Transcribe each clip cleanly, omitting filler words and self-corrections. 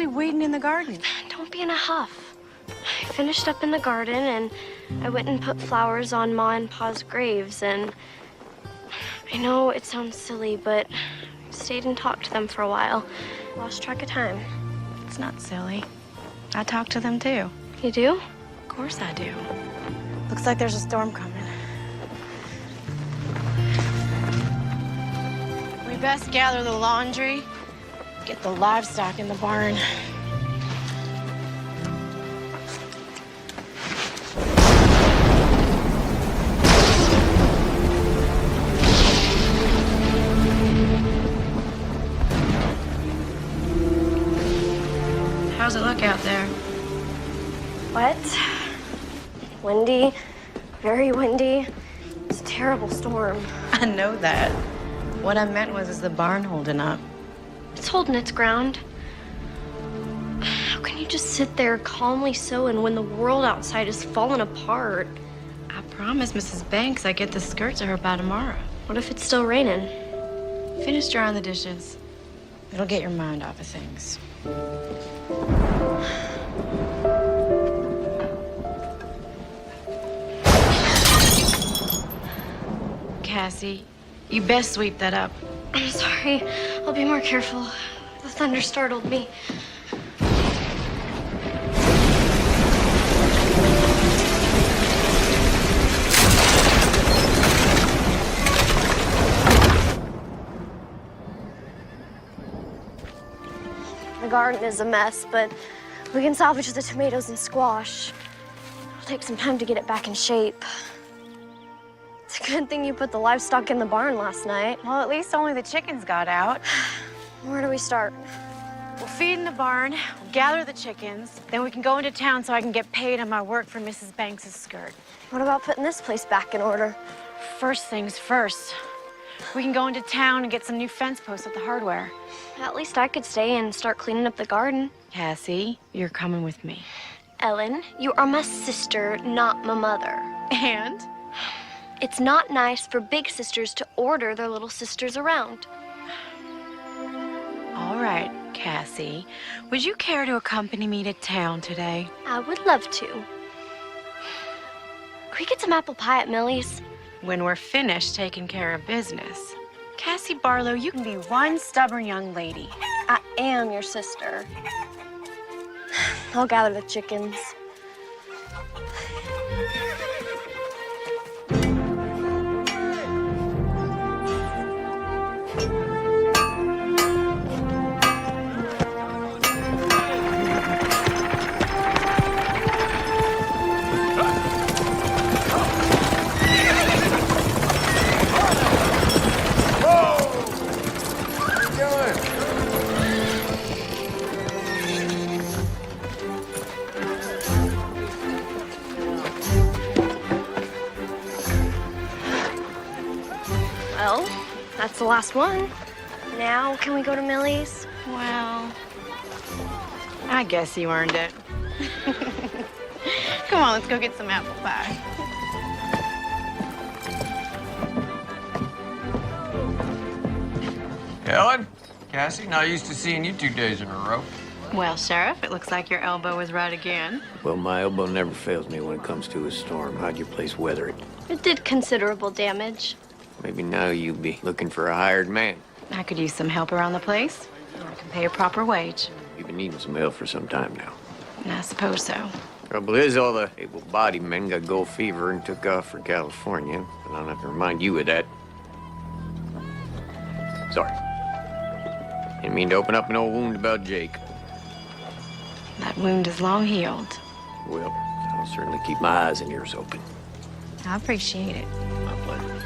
usually waiting in the garden. Don't be in a huff. I finished up in the garden, and I went and put flowers on Ma and Pa's graves, and I know it sounds silly, but I stayed and talked to them for a while. Lost track of time. It's not silly. I talk to them too. You do? Of course I do. Looks like there's a storm coming. We best gather the laundry, get the livestock in the barn. How's it look out there? Wet, windy, very windy. It's a terrible storm. I know that. What I meant was, is the barn holding up? It's holding its ground. How can you just sit there calmly sewing when the world outside is falling apart? I promised Mrs. Banks I'd get the skirt to her by tomorrow. What if it's still raining? Finish drying the dishes. It'll get your mind off of things. Cassie, you best sweep that up. I'm sorry. I'll be more careful. The thunder startled me. The garden is a mess, but we can salvage the tomatoes and squash. It'll take some time to get it back in shape. It's a good thing you put the livestock in the barn last night. Well, at least only the chickens got out. Where do we start? We'll feed in the barn, we'll gather the chickens, then we can go into town so I can get paid on my work for Mrs. Banks' skirt. What about putting this place back in order? First things first. We can go into town and get some new fence posts at the hardware. At least I could stay and start cleaning up the garden. Cassie, you're coming with me. Ellen, you are my sister, not my mother. And? It's not nice for big sisters to order their little sisters around. All right, Cassie. Would you care to accompany me to town today? I would love to. Can we get some apple pie at Millie's? When we're finished taking care of business. Cassie Barlow, you can be one stubborn young lady. I am your sister. I'll gather the chickens. Well, that's the last one. Now, can we go to Millie's? Well, I guess you earned it. Come on, let's go get some apple pie. Ellen, Cassie, not used to seeing you 2 days in a row. Well, Sheriff, it looks like your elbow is right again. Well, my elbow never fails me when it comes to a storm. How'd your place weather it? It did considerable damage. Maybe now you'd be looking for a hired man. I could use some help around the place. I can pay a proper wage. You've been needing some help for some time now. I suppose so. Trouble is, all the able-bodied men got gold fever and took off for California. But I don't have to remind you of that. Sorry. Didn't mean to open up an old wound about Jake. That wound is long healed. Well, I'll certainly keep my eyes and ears open. I appreciate it. My pleasure.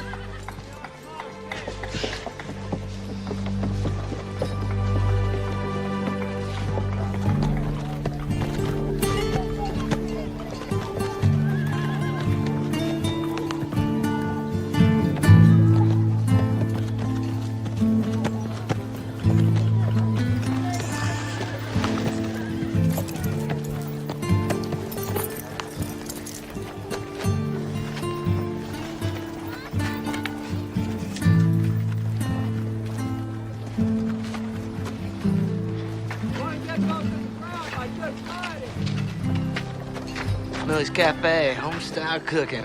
Millie's Cafe, home-style cooking.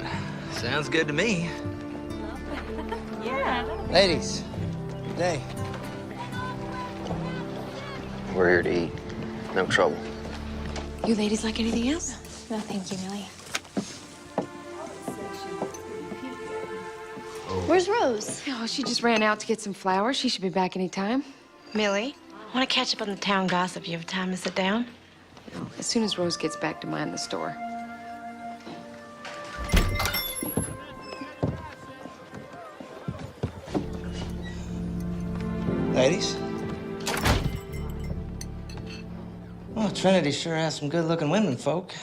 Sounds good to me. Yeah. Ladies, good day. We're here to eat. No trouble. You ladies like anything else? No, thank you, Millie. Where's Rose? Oh, she just ran out to get some flowers. She should be back any time. Millie, I want to catch up on the town gossip. You have time to sit down? As soon as Rose gets back to mind the store. Ladies? Well, Trinity sure has some good-looking women, folk.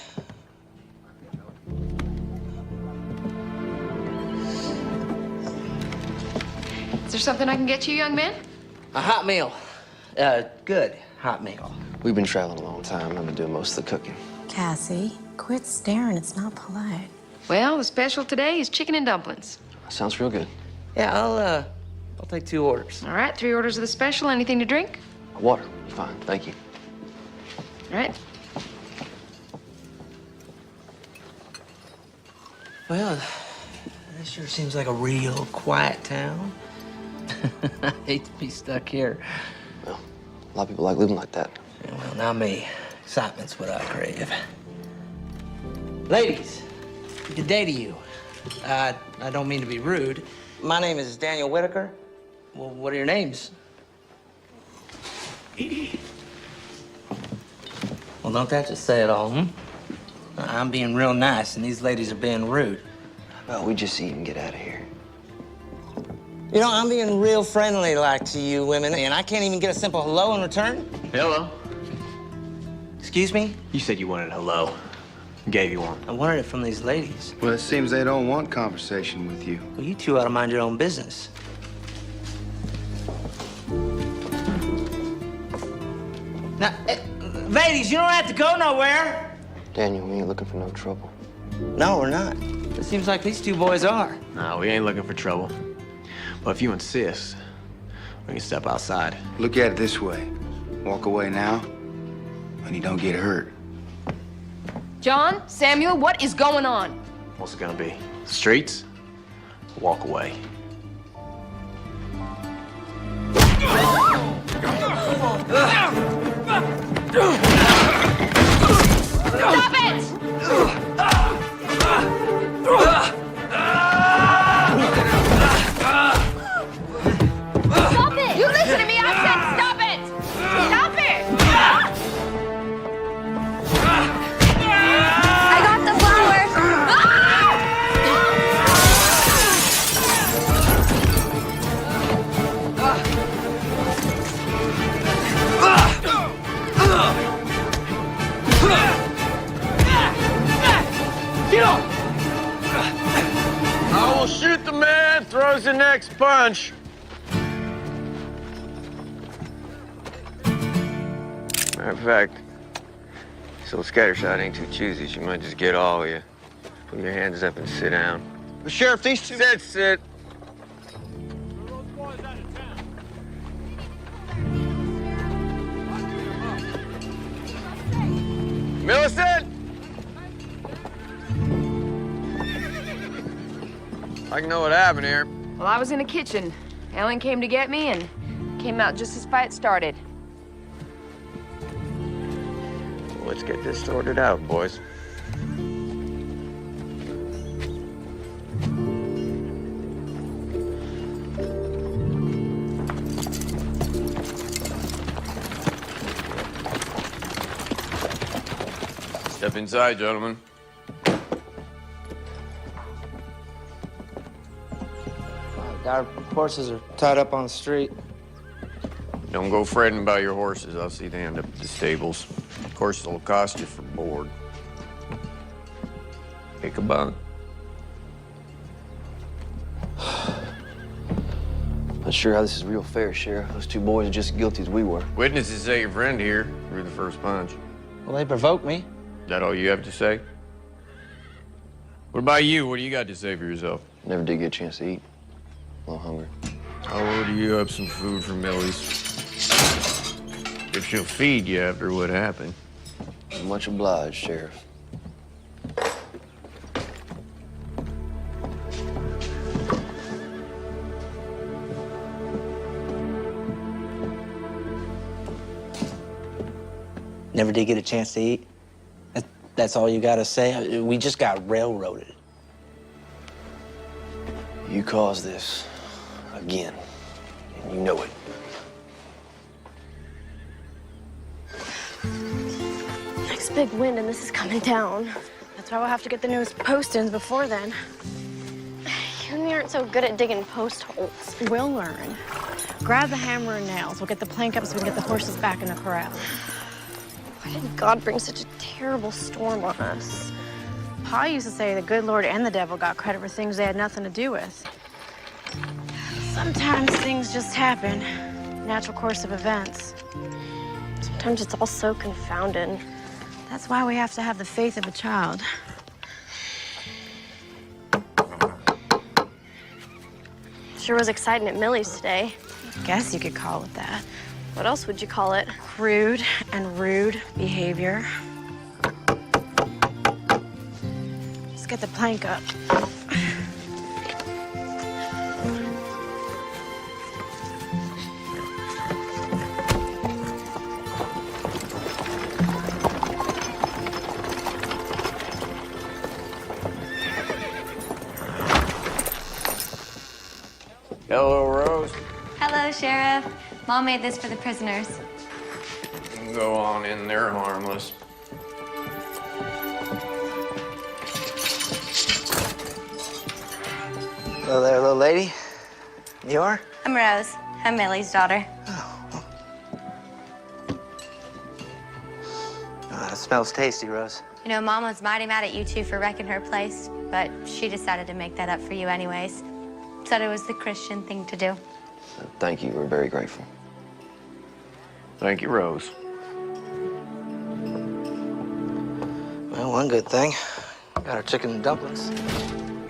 Is there something I can get you, young man? A hot meal. Good hot meal. We've been traveling a long time. I've been doing most of the cooking. Cassie, quit staring. It's not polite. Well, the special today is chicken and dumplings. Sounds real good. Yeah, I'll take 2 orders. All right, 3 orders of the special. Anything to drink? Water. Fine. Thank you. All right. Well, this sure seems like a real quiet town. I hate to be stuck here. Well, a lot of people like living like that. Yeah, well, not me. Excitement's what I crave. Ladies, good day to you. I don't mean to be rude. My name is Daniel Whitaker. Well, what are your names? Well, don't that just say it all, hmm? I'm being real nice, and these ladies are being rude. Well, we just eat and get out of here. You know, I'm being real friendly like to you women, and I can't even get a simple hello in return. Hello. Excuse me? You said you wanted hello. Gave you one. I wanted it from these ladies. Well, it seems they don't want conversation with you. Well, you two ought to mind your own business. Now, ladies, you don't have to go nowhere. Daniel, we ain't looking for no trouble. No, we're not. It seems like these 2 boys are. No, we ain't looking for trouble. But if you insist, we can step outside. Look at it this way. Walk away now, and you don't get hurt. John, Samuel, what is going on? What's it gonna be? Streets? Walk away. Stop it! Stop it! You listen to me! I said stop it! Stop it! I got the flowers. I will shoot the man throws the next punch. Matter of fact, this little scattershot ain't too choosy. She might just get all of you. Put your hands up and sit down. But Sheriff, these 2... Sit. Millicent! I know what happened here. Well, I was in the kitchen. Ellen came to get me and came out just as fight started. Let's get this sorted out, boys. Step inside, gentlemen. Our horses are tied up on the street. Don't go fretting about your horses. I'll see they end up at the stables. Of course, it'll cost you for board. Pick a bunk. Not sure how this is real fair, Sheriff. Those 2 boys are just as guilty as we were. Witnesses say your friend here threw the first punch. Well, they provoked me. Is that all you have to say? What about you? What do you got to say for yourself? Never did get a chance to eat. A little hungry. I'll order you up some food from Millie's. If she'll feed you after what happened. Much obliged, Sheriff. Never did get a chance to eat? That's all you gotta say? We just got railroaded. You caused this again, and you know it. Next big wind and this is coming down. That's why we'll have to get the newest post-ins before then. You and me aren't so good at digging post holes. We'll learn. Grab the hammer and nails. We'll get the plank up so we can get the horses back in the corral. Why did God bring such a terrible storm on us? Pa used to say the good Lord and the devil got credit for things they had nothing to do with. Sometimes things just happen. Natural course of events. Sometimes it's all so confounding. That's why we have to have the faith of a child. Sure was exciting at Millie's today. Guess you could call it that. What else would you call it? Crude and rude behavior. Let's get the plank up. Hello, Rose. Hello, Sheriff. Mom made this for the prisoners. Go on in there harmless. Hello there, little lady. You are? I'm Rose. I'm Millie's daughter. Oh, that smells tasty, Rose. You know, Mom was mighty mad at you two for wrecking her place, but she decided to make that up for you anyways. Said it was the Christian thing to do. Thank you. We're very grateful. Thank you, Rose. Well, one good thing. Got our chicken and dumplings.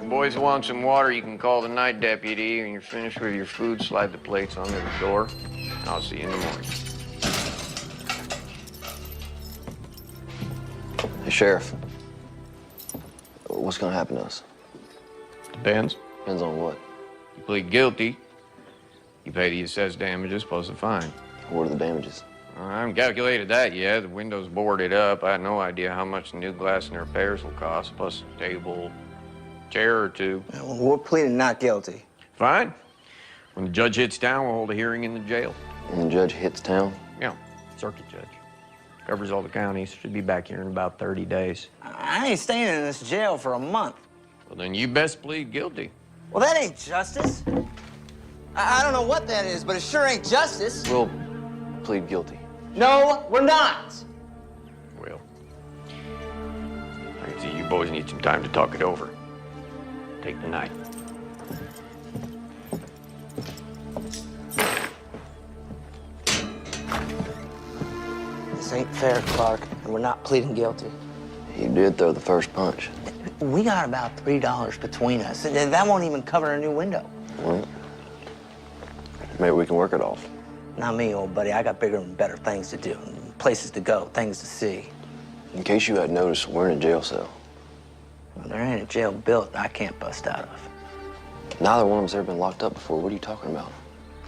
You boys want some water, you can call the night deputy. When you're finished with your food, slide the plates under the door. I'll see you in the morning. Hey, Sheriff. What's gonna happen to us? Depends. Depends on what. You plead guilty, you pay the assessed damages plus a fine. What are the damages? I haven't calculated that yet. The window's boarded up. I had no idea how much the new glass and repairs will cost, plus a table, chair or two. Well, we're pleading not guilty. Fine. When the judge hits town, we'll hold a hearing in the jail. When the judge hits town? Yeah, circuit judge. Covers all the counties. Should be back here in about 30 days. I ain't staying in this jail for a month. Well, then you best plead guilty. Well, that ain't justice. I don't know what that is, but it sure ain't justice. We'll plead guilty. No, we're not. Well, I can see you boys need some time to talk it over. Take the night. This ain't fair, Clark, and we're not pleading guilty. You did throw the first punch. We got about $3 between us. That won't even cover a new window. Well, maybe we can work it off. Not me, old buddy. I got bigger and better things to do, places to go, things to see. In case you hadn't noticed, we're in a jail cell. Well, there ain't a jail built I can't bust out of. Neither one of us ever been locked up before. What are you talking about?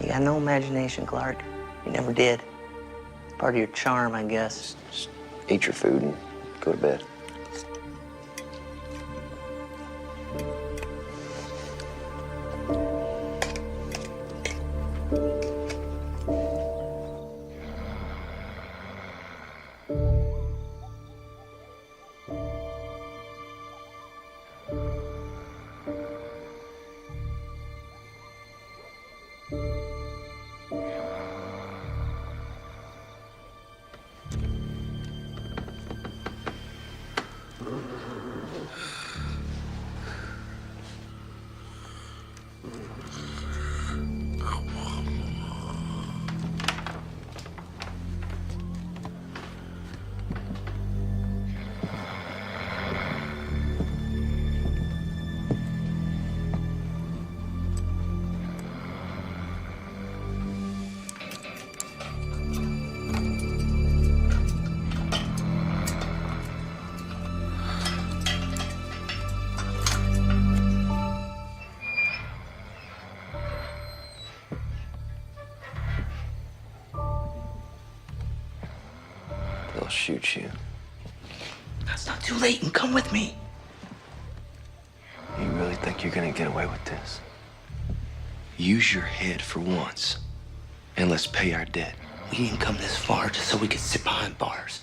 You got no imagination, Clark. You never did. Part of your charm, I guess. Just eat your food and go to bed. shoot you. It's not too late, and come with me. You really think you're gonna get away with this? Use your head for once, and let's pay our debt. We didn't come this far just so we could sit behind bars.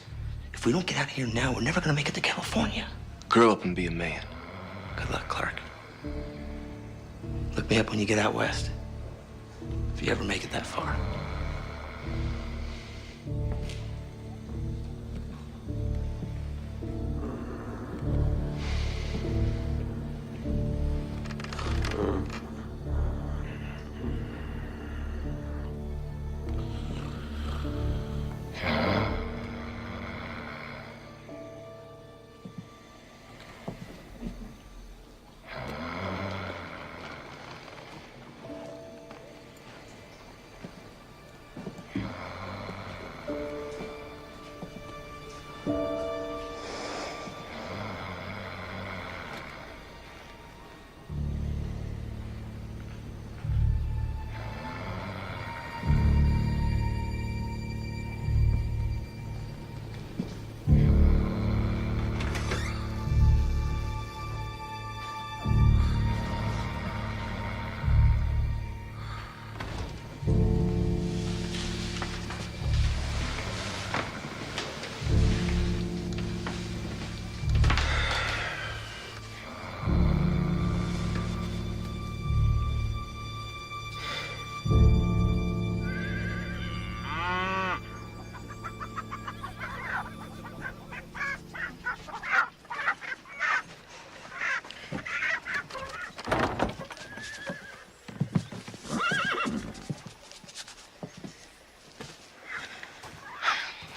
If we don't get out of here now, we're never gonna make it to California. Grow up and be a man. Good luck, Clark. Look me up when you get out west. If you ever make it that far.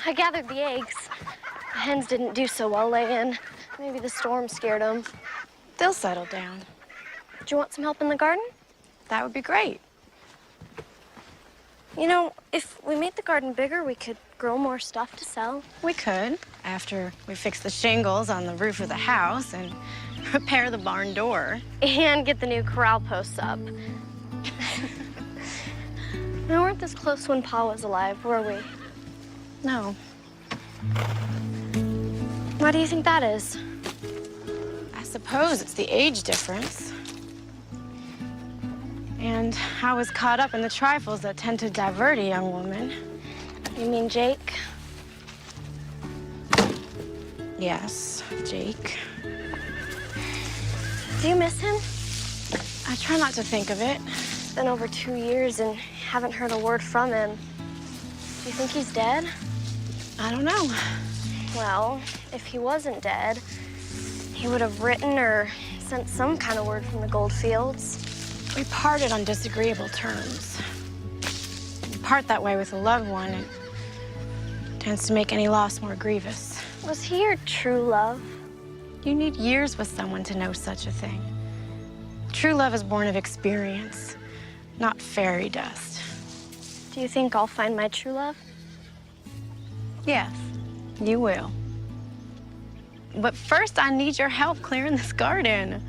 I gathered the eggs. The hens didn't do so well laying. Maybe the storm scared them. They'll settle down. Do you want some help in the garden? That would be great. You know, if we made the garden bigger, we could grow more stuff to sell. We could, after we fix the shingles on the roof of the house and repair the barn door. And get the new corral posts up. We weren't this close when Pa was alive, were we? No. Why do you think that is? I suppose it's the age difference. And I was caught up in the trifles that tend to divert a young woman. You mean Jake? Yes, Jake. Do you miss him? I try not to think of it. It's been over 2 years and haven't heard a word from him. Do you think he's dead? I don't know. Well, if he wasn't dead, he would have written or sent some kind of word from the gold fields. We parted on disagreeable terms. You part that way with a loved one, it tends to make any loss more grievous. Was he your true love? You need years with someone to know such a thing. True love is born of experience, not fairy dust. Do you think I'll find my true love? Yes, you will. But first, I need your help clearing this garden.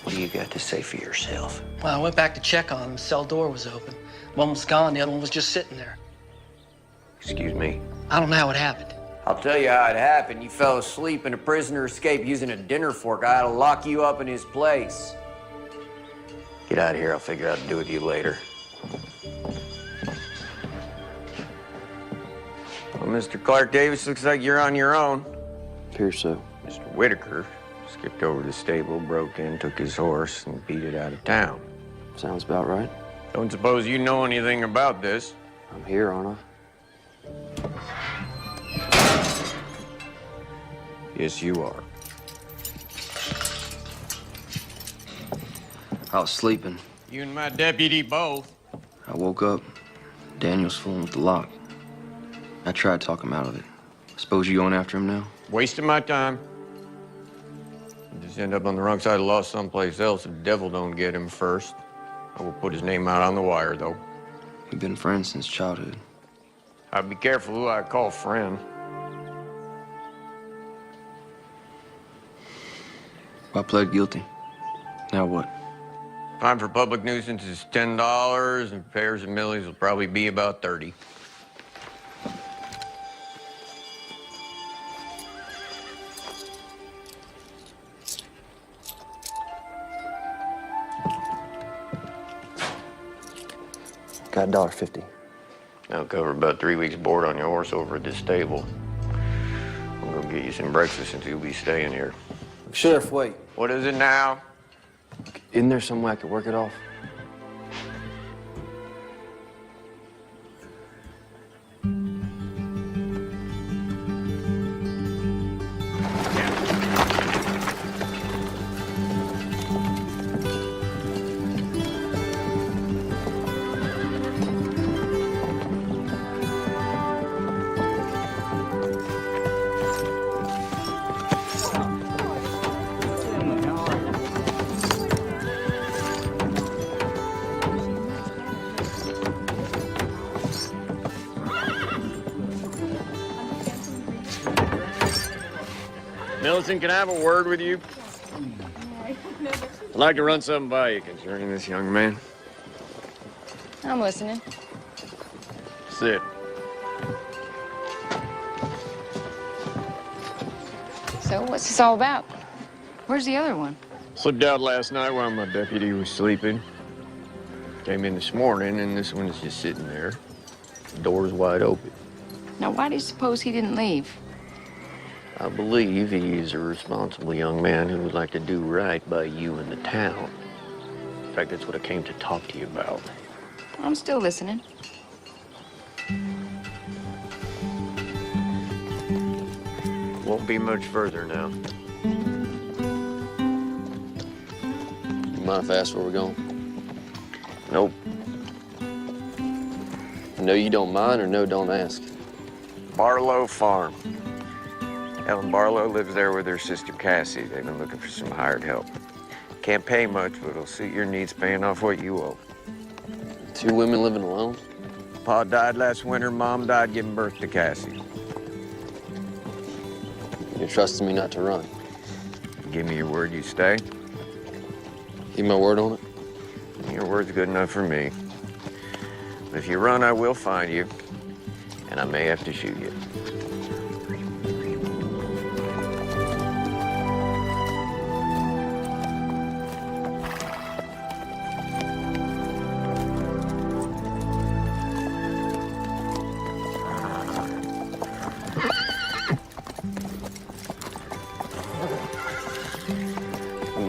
What do you got to say for yourself? Well, I went back to check on him. The cell door was open. One was gone, the other one was just sitting there. Excuse me? I don't know how it happened. I'll tell you how it happened. You fell asleep and a prisoner escaped using a dinner fork. I had to lock you up in his place. Get out of here. I'll figure out what to do with you later. Well, Mr. Clark Davis, looks like you're on your own. Appears so. Mr. Whitaker skipped over to the stable, broke in, took his horse, and beat it out of town. Sounds about right. Don't suppose you know anything about this. I'm here, aren't I? Yes, you are. I was sleeping. You and my deputy both. I woke up. Daniel's fooling with the lock. I tried to talk him out of it. Suppose you going after him now? Wasting my time. Just end up on the wrong side of the law someplace else if the devil don't get him first. I will put his name out on the wire, though. We've been friends since childhood. I'd be careful who I call friend. I pled guilty. Now what? Fine for public nuisance is $10, and repairs and millies will probably be about 30. Got $1.50. That'll cover about 3 weeks' board on your horse over at this stable. I'm gonna get you some breakfast since you'll be staying here. Sheriff, wait. What is it now? Isn't there some way I could work it off? Millicent, can I have a word with you? I'd like to run something by you concerning this young man. I'm listening. Sit. So, what's this all about? Where's the other one? Slipped out last night while my deputy was sleeping. Came in this morning, and this one is just sitting there. The door's wide open. Now, why do you suppose he didn't leave? I believe he's a responsible young man who would like to do right by you and the town. In fact, that's what I came to talk to you about. I'm still listening. Won't be much further now. You mind if I ask where we're going? Nope. No, you don't mind, or no, don't ask? Barlow Farm. Ellen Barlow lives there with her sister Cassie. They've been looking for some hired help. Can't pay much, but it'll suit your needs paying off what you owe. 2 women living alone? Pa died last winter, Mom died giving birth to Cassie. You're trusting me not to run. Give me your word you stay. Keep my word on it? Your word's good enough for me. If you run, I will find you, and I may have to shoot you.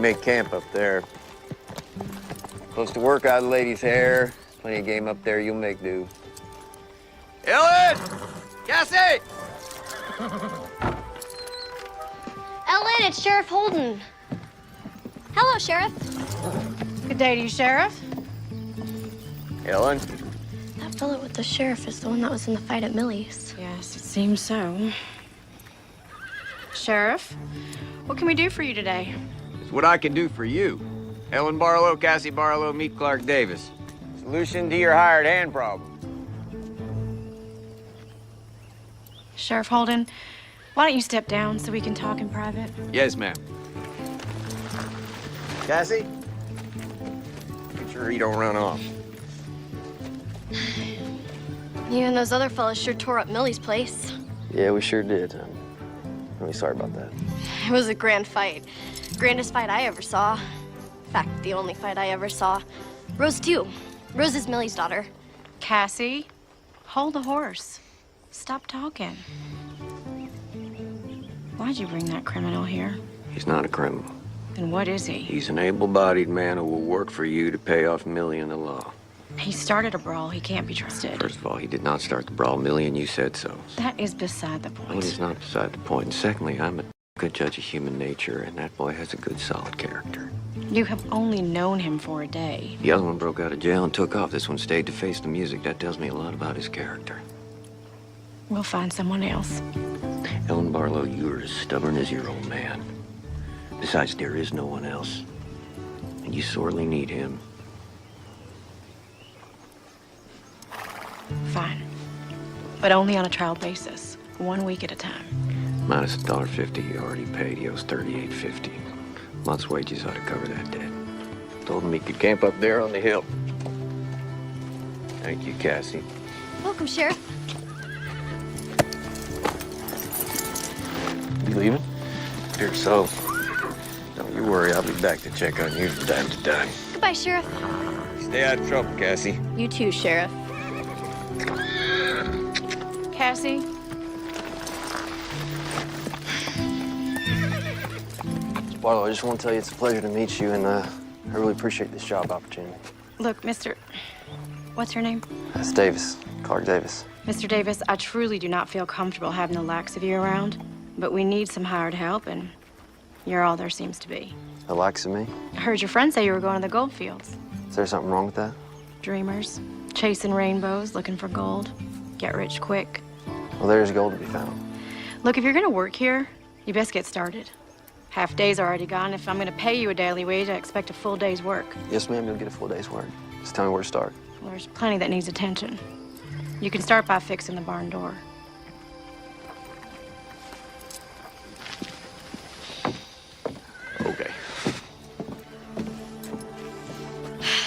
Make camp up there. Close to work out of the lady's hair. Plenty of game up there, you'll make do. Ellen! Cassie! Ellen, it's Sheriff Holden. Hello, Sheriff. Good day to you, Sheriff. Ellen? That fellow with the sheriff is the one that was in the fight at Millie's. Yes, it seems so. Sheriff, what can we do for you today? It's what I can do for you. Ellen Barlow, Cassie Barlow, meet Clark Davis. Solution to your hired hand problem. Sheriff Holden, why don't you step down so we can talk in private? Yes, ma'am. Cassie? Make sure he don't run off. You and those other fellas sure tore up Millie's place. Yeah, we sure did. I'm really sorry about that. It was a grand fight. Grandest fight I ever saw. In fact, the only fight I ever saw. Rose, too. Rose is Millie's daughter. Cassie, hold the horse. Stop talking. Why'd you bring that criminal here? He's not a criminal. Then what is he? He's an able-bodied man who will work for you to pay off Millie and the law. He started a brawl. He can't be trusted. First of all, he did not start the brawl, Millie, and you said so. That is beside the Well, it is point. not beside the point. And secondly, I'm a good judge of human nature, and that boy has a good, solid character. You have only known him for a day. The other one broke out of jail and took off. This one stayed to face the music. That tells me a lot about his character. We'll find someone else. Ellen Barlow, you are as stubborn as your old man. Besides, there is no one else. And you sorely need him. Fine. But only on a trial basis. 1 week at a time. Minus $1.50 he already paid. He owes $38.50. Month's wages ought to cover that debt. Told him he could camp up there on the hill. Thank you, Cassie. Welcome, Sheriff. You leaving? Fear so. Don't you worry, I'll be back to check on you from time to time. Goodbye, Sheriff. Stay out of trouble, Cassie. You too, Sheriff. Cassie? Barlow, I just want to tell you it's a pleasure to meet you, and I really appreciate this job opportunity. Look, what's your name? That's Davis, Clark Davis. Mr. Davis, I truly do not feel comfortable having the likes of you around, but we need some hired help, and you're all there seems to be. The likes of me? I heard your friend say you were going to the gold fields. Is there something wrong with that? Dreamers, chasing rainbows, looking for gold. Get rich quick. Well, there's gold to be found. Look, if you're gonna work here, you best get started. Half day's already gone. If I'm gonna pay you a daily wage, I expect a full day's work. Yes, ma'am, you'll get a full day's work. Just tell me where to start. Well, there's plenty that needs attention. You can start by fixing the barn door. Okay.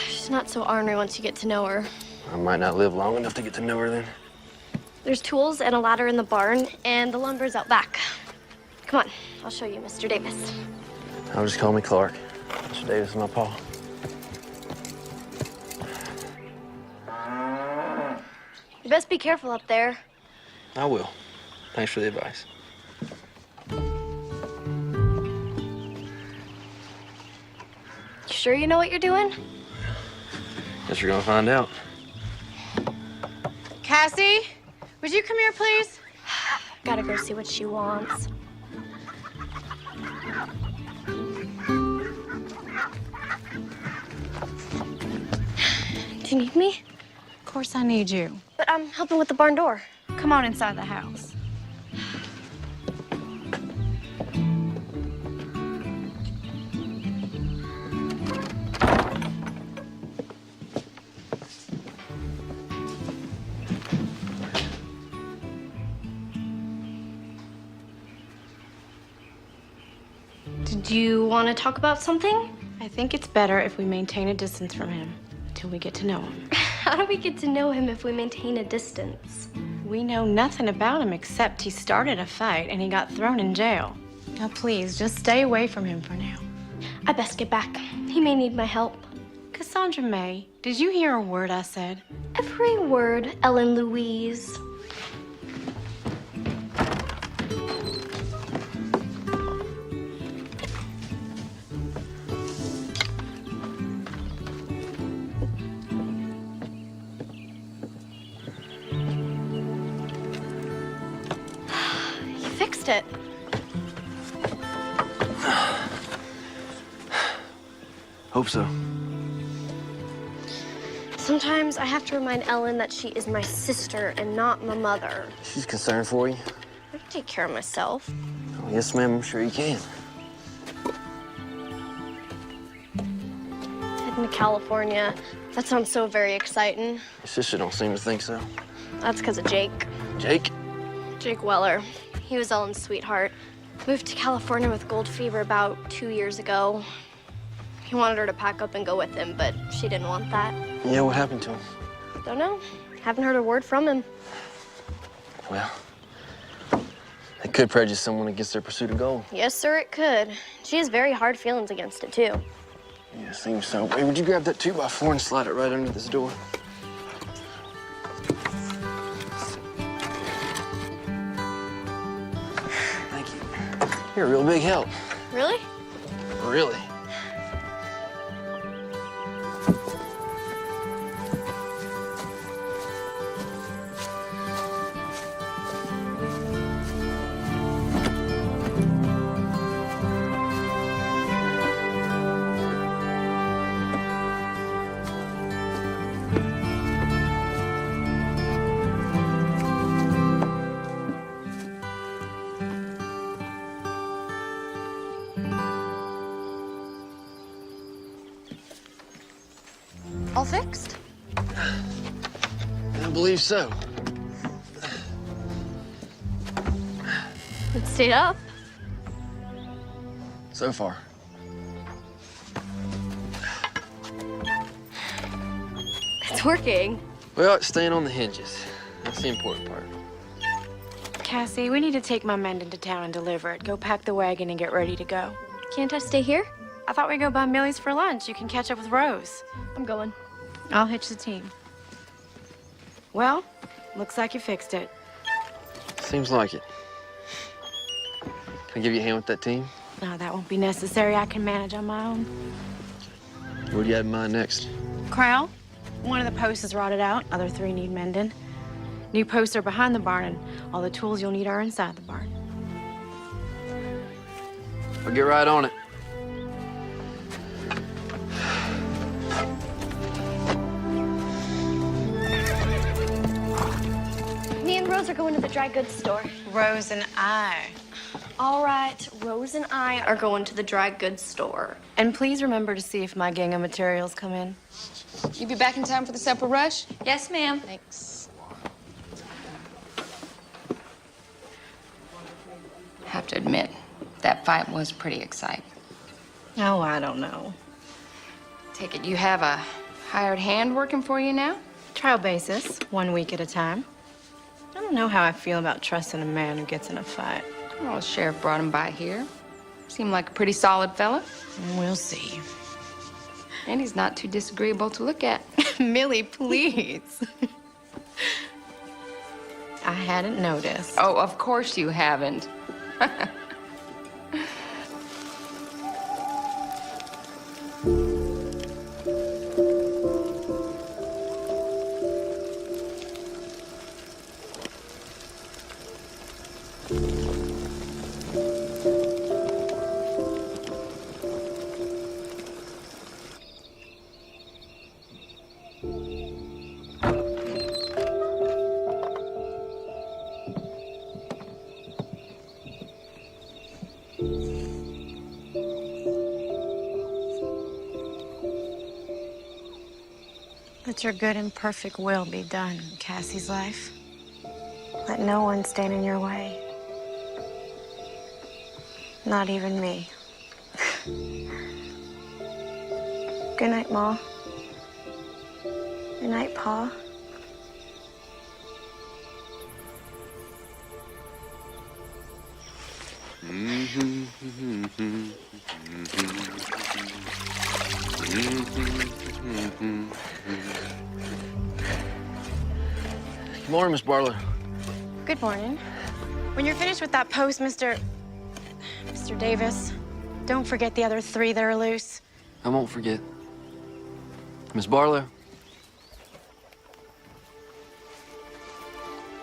She's not so ornery once you get to know her. I might not live long enough to get to know her then. There's tools and a ladder in the barn, and the lumber's out back. Come on, I'll show you, Mr. Davis. I'll just call me Clark. Mr. Davis is my paw. You best be careful up there. I will. Thanks for the advice. You sure you know what you're doing? Guess you're gonna find out. Cassie, would you come here, please? Gotta go see what she wants. Do you need me? Of course I need you. But I'm helping with the barn door. Come on inside the house. Did you want to talk about something? I think it's better if we maintain a distance from him until we get to know him. How do we get to know him if we maintain a distance? We know nothing about him except he started a fight and he got thrown in jail. Now, please, just stay away from him for now. I best get back. He may need my help. Cassandra May, did you hear a word I said? Every word, Ellen Louise. You fixed it. Hope so. Sometimes I have to remind Ellen that she is my sister and not my mother. She's concerned for you. I can take care of myself. Oh, yes, ma'am, I'm sure you can. Heading to California. That sounds so very exciting. Your sister don't seem to think so. That's because of Jake. Jake? Jake Weller. He was Ellen's sweetheart. Moved to California with gold fever about 2 years ago. He wanted her to pack up and go with him, but she didn't want that. Yeah, what happened to him? Don't know. Haven't heard a word from him. Well, it could prejudice someone against their pursuit of gold. Yes, sir, it could. She has very hard feelings against it, too. Yeah, seems so. Hey, would you grab that 2x4 and slide it right under this door? Thank you. You're a real big help. Really? Really? All fixed? I believe so. It stayed up. So far. It's working. Well, it's staying on the hinges. That's the important part. Cassie, we need to take my mend into town and deliver it. Go pack the wagon and get ready to go. Can't I stay here? I thought we'd go by Millie's for lunch. You can catch up with Rose. I'm going. I'll hitch the team. Well, looks like you fixed it. Seems like it. Can I give you a hand with that team? No, that won't be necessary. I can manage on my own. What do you have in mind next? Corral, one of the posts is rotted out. Other 3 need mending. New posts are behind the barn, and all the tools you'll need are inside the barn. I'll get right on it. Me and Rose are going to the dry goods store. Rose and I. All right, Rose and I are going to the dry goods store. And please remember to see if my gang of materials come in. You be back in time for the supper rush? Yes, ma'am. Thanks. Have to admit, that fight was pretty exciting. Oh, I don't know. Take it you have a hired hand working for you now? Trial basis, 1 week at a time. I don't know how I feel about trusting a man who gets in a fight. Well, the sheriff brought him by here. Seemed like a pretty solid fella. We'll see. And he's not too disagreeable to look at. Millie, please. I hadn't noticed. Oh, of course you haven't. Let your good and perfect will be done in Cassie's life. Let no one stand in your way. Not even me. Good night, Ma. Good night, Pa. Good morning, Miss Barlow. Good morning. When you're finished with that post, Mr. Davis, don't forget the other 3 that are loose. I won't forget. Miss Barlow,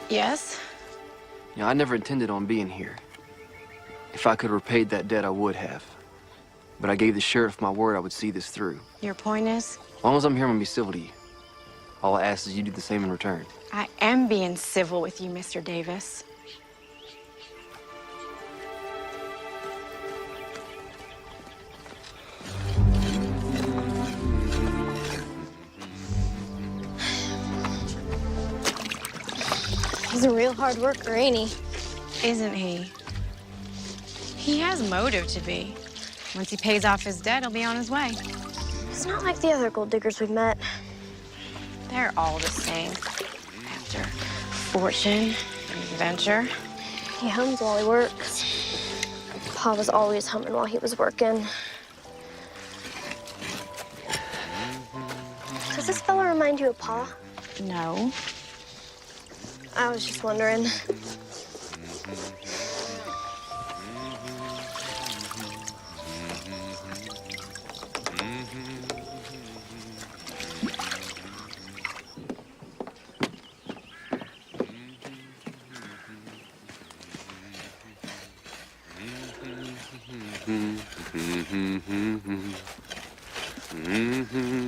Yes? you know, I never intended on being here. If I could have repaid that debt, I would have. But I gave the sheriff my word I would see this through. Your point is? As long as I'm here, I'm gonna be civil to you. All I ask is you do the same in return. I am being civil with you, Mr. Davis. He's a real hard worker, ain't he? Isn't he? He has motive to be. Once he pays off his debt, he'll be on his way. He's not like the other gold diggers we've met. They're all the same. After fortune and adventure. He hums while he works. Pa was always humming while he was working. Does this fella remind you of Pa? No. I was just wondering.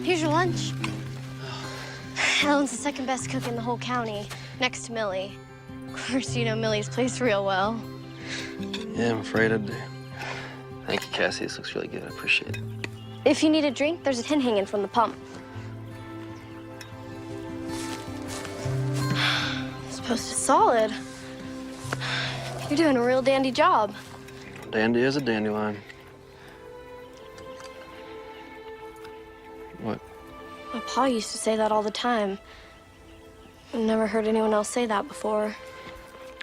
Here's your lunch. Ellen's the second best cook in the whole county, next to Millie. Of course, you know Millie's place real well. Yeah, I'm afraid I do. Thank you, Cassie. This looks really good. I appreciate it. If you need a drink, there's a tin hanging from the pump. This post is solid. You're doing a real dandy job. Dandy is a dandelion. What? My pa used to say that all the time. I've never heard anyone else say that before.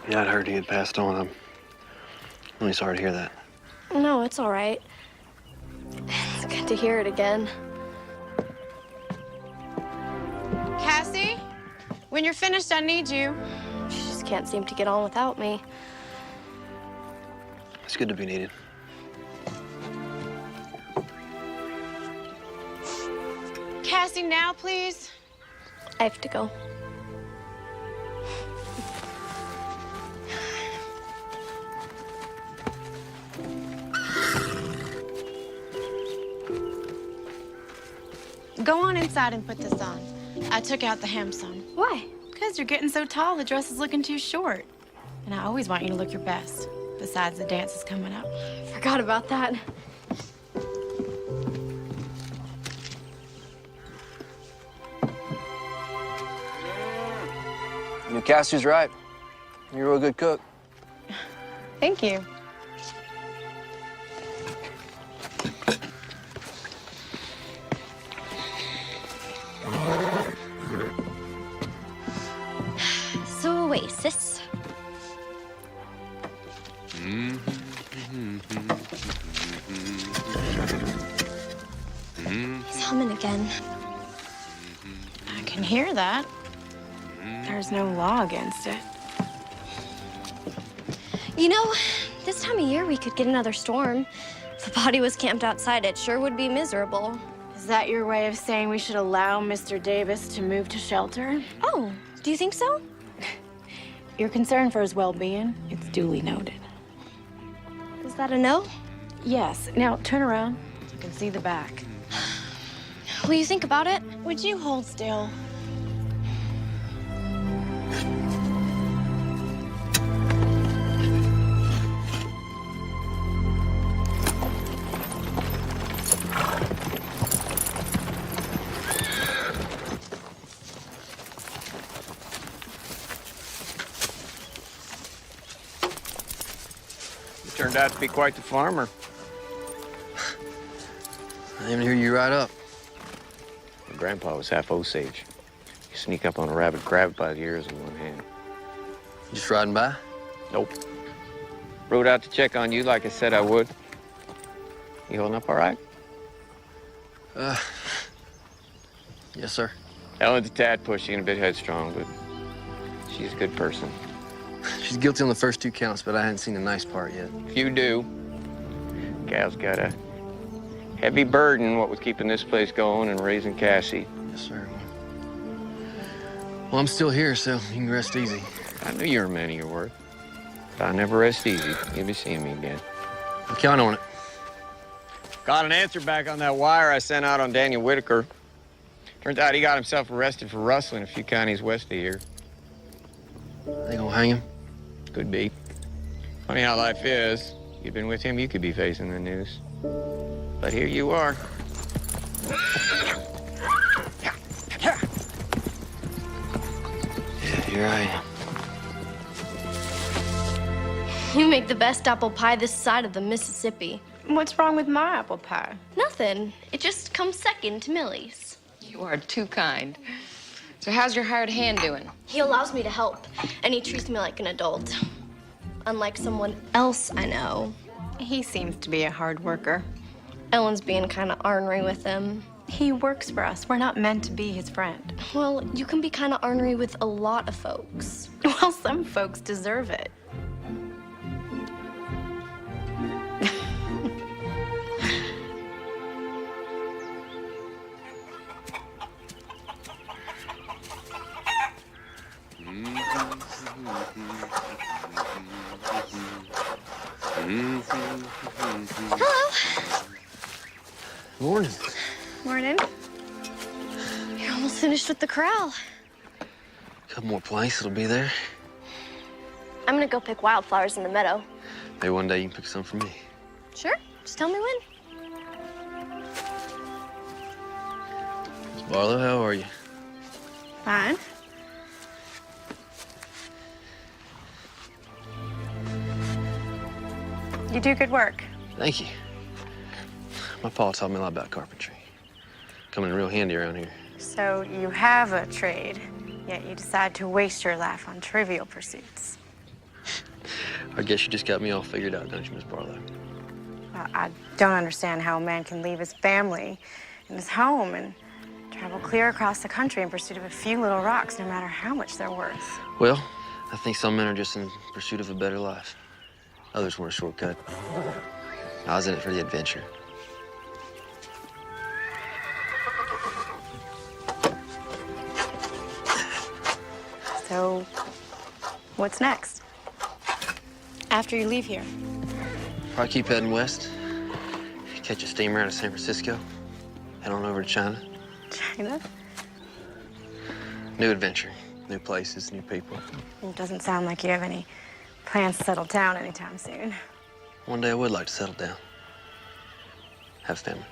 Yeah, I'd heard he had passed on. I'm really sorry to hear that. No, it's all right. It's good to hear it again. Cassie, when you're finished, I need you. She just can't seem to get on without me. It's good to be needed. Cassie, now, please. I have to go. Go on inside and put this on. I took out the hem seam. Why? Because you're getting so tall, the dress is looking too short. And I always want you to look your best. Besides, the dance is coming up. Forgot about that. Your Cassie's right. You're a real good cook. Thank you. So, Oasis. He's humming again. I can hear that. There's no law against it. You know, this time of year we could get another storm. If a body was camped outside, it sure would be miserable. Is that your way of saying we should allow Mr. Davis to move to shelter? Oh, do you think so? You're concerned for his well-being. It's duly noted. Is that a no? Yes. Now, turn around so you can see the back. Will you think about it? Would you hold still? You turned out to be quite the farmer. I even hear you right up. My grandpa was half Osage. You sneak up on a rabbit, grab it by the ears in one hand. Just riding by? Nope. Rode out to check on you like I said I would. You holding up all right? Yes, sir. Ellen's a tad pushy and a bit headstrong, but she's a good person. She's guilty on the first 2 counts, but I hadn't seen the nice part yet. If you do, gal's got a heavy burden, what with keeping this place going and raising Cassie. Yes, sir. Well, I'm still here, so you can rest easy. I knew you were a man of your word. But I never rest easy. You'll be seeing me again. I'll count on it. Got an answer back on that wire I sent out on Daniel Whitaker. Turns out he got himself arrested for rustling a few counties west of here. They gonna hang him? Could be. Funny how life is. You'd been with him, you could be facing the news. But here you are. Yeah, here I am. You make the best apple pie this side of the Mississippi. What's wrong with my apple pie? Nothing. It just comes second to Millie's. You are too kind. So how's your hired hand doing? He allows me to help, and he treats me like an adult. Unlike someone else I know. He seems to be a hard worker. Ellen's being kind of ornery with him. He works for us. We're not meant to be his friend. Well, you can be kind of ornery with a lot of folks. Well, some folks deserve it. Hello. Morning. Morning. You're almost finished with the corral. A couple more planks, it'll be there. I'm gonna go pick wildflowers in the meadow. Maybe one day you can pick some for me. Sure. Just tell me when. Miss Barlow, how are you? Fine. You do good work. Thank you. My pa taught me a lot about carpentry. Coming in real handy around here. So you have a trade, yet you decide to waste your life on trivial pursuits. I guess you just got me all figured out, don't you, Miss Barlow? Well, I don't understand how a man can leave his family and his home and travel clear across the country in pursuit of a few little rocks, no matter how much they're worth. Well, I think some men are just in pursuit of a better life. Others want a shortcut. I was in it for the adventure. So, what's next? After you leave here? Probably keep heading west. Catch a steamer out of San Francisco. Head on over to China. China? New adventure, new places, new people. It doesn't sound like you have any plans to settle down anytime soon. One day I would like to settle down. Have a family.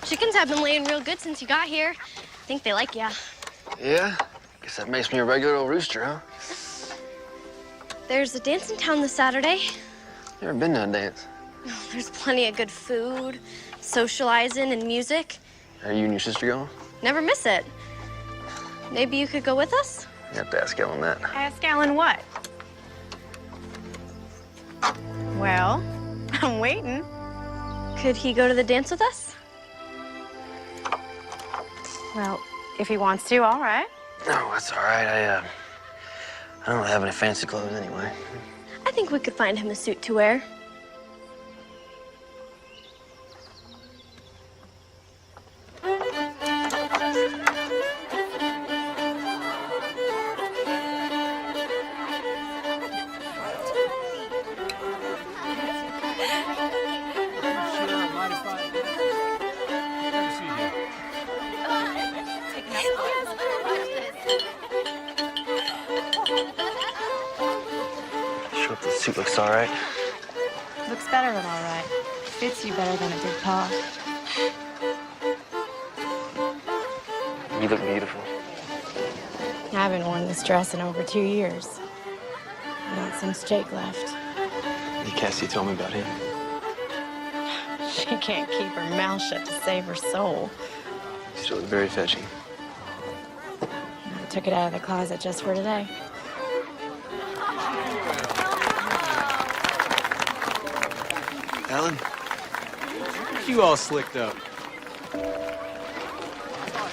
Chickens have been laying real good since you got here. I think they like ya. Yeah? Guess that makes me a regular old rooster, huh? There's a dance in town this Saturday. Never been to a dance. There's plenty of good food, socializing, and music. Are you and your sister going? Never miss it. Maybe you could go with us? You have to ask Ellen that. Ask Alan what? Well, I'm waiting. Could he go to the dance with us? Well, if he wants to, all right. No, that's all right. I don't have any fancy clothes anyway. I think we could find him a suit to wear. Sure if the suit looks all right. Looks better than all right. Fits you better than it did Pa. You look beautiful. I haven't worn this dress in over 2 years. Not since Jake left. Cassie told me about him. She can't keep her mouth shut to save her soul. You still look very fetching. I took it out of the closet just for today. Ellen? You all slicked up.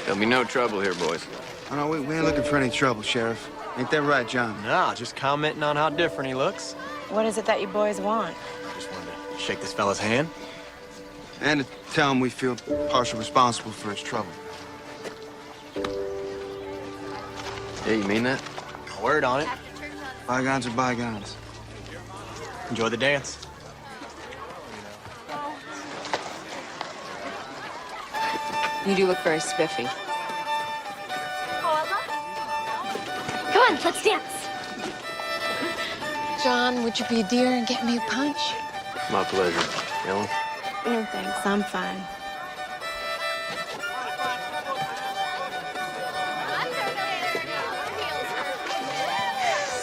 There'll be no trouble here, boys. Oh, no, we ain't looking for any trouble, Sheriff. Ain't that right, John? Nah, just commenting on how different he looks. What is it that you boys want? Just wanted to shake this fella's hand. And to tell him we feel partially responsible for his trouble. Yeah, you mean that? Word on it. Bygones are bygones. Enjoy the dance. You do look very spiffy. Come on, let's dance. John, would you be a dear and get me a punch? My pleasure. Ellen? No thanks, I'm fine.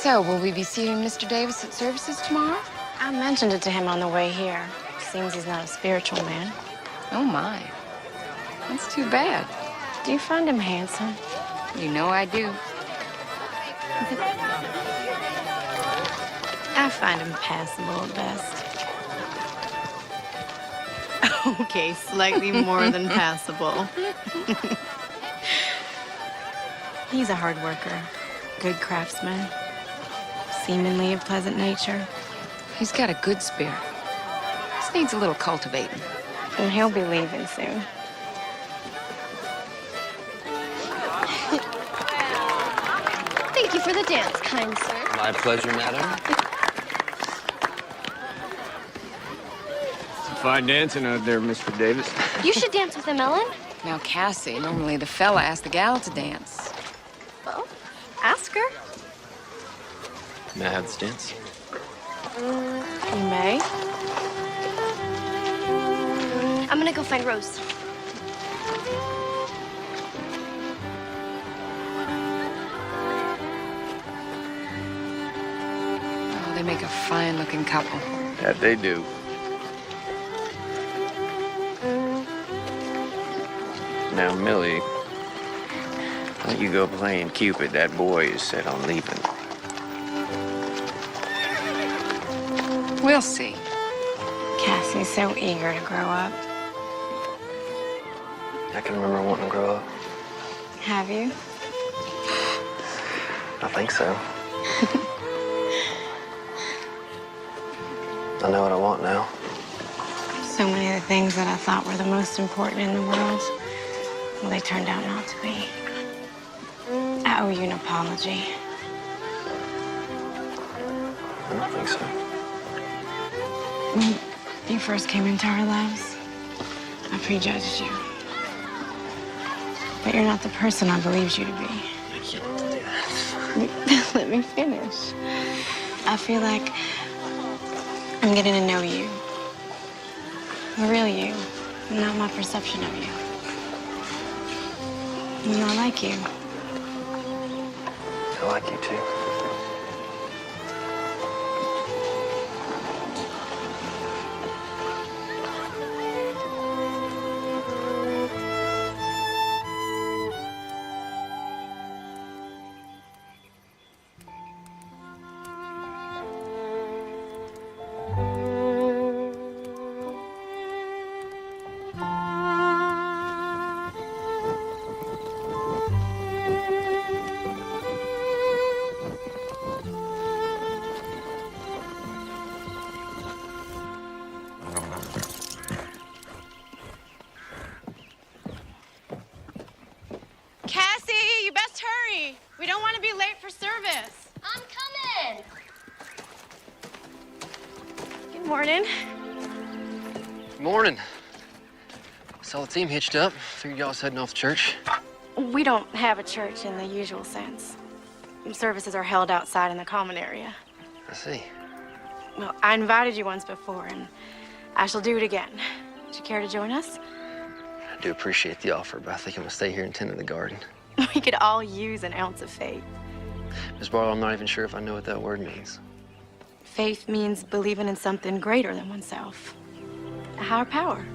So, will we be seeing Mr. Davis at services tomorrow? I mentioned it to him on the way here. Seems he's not a spiritual man. Oh, my. That's too bad. Do you find him handsome? You know I do. I find him passable at best. Okay, slightly more than passable. He's a hard worker, good craftsman, seemingly a pleasant nature. He's got a good spirit. Just needs a little cultivating. And he'll be leaving soon. Thank you for the dance, kind sir. My pleasure, madam. Fine dancing out there, Mr. Davis. You should dance with him, Ellen. Now, Cassie, normally the fella asks the gal to dance. Well, ask her. May I have this dance? You may. I'm gonna go find Rose. make a fine-looking couple. That they do. Now, Millie, when you go playing Cupid, that boy is set on leaving. We'll see. Cassie's so eager to grow up. I can remember wanting to grow up. Have you? I think so. I know what I want now. So many of the things that I thought were the most important in the world, well, they turned out not to be. I owe you an apology. I don't think so. When you first came into our lives, I prejudged you. But you're not the person I believed you to be. You can't do that. Let me finish. I feel like I'm getting to know you. The real you, not my perception of you. You know, I like you. I like you too. Cassie, you best hurry. We don't want to be late for service. I'm coming. Good morning. Morning. Saw the team hitched up. Figured y'all was heading off to church. We don't have a church in the usual sense. Services are held outside in the common area. I see. Well, I invited you once before, and I shall do it again. Would you care to join us? I do appreciate the offer, but I think I'm gonna stay here and tend to the garden. We could all use an ounce of faith. Miss Barlow, I'm not even sure if I know what that word means. Faith means believing in something greater than oneself. A higher power.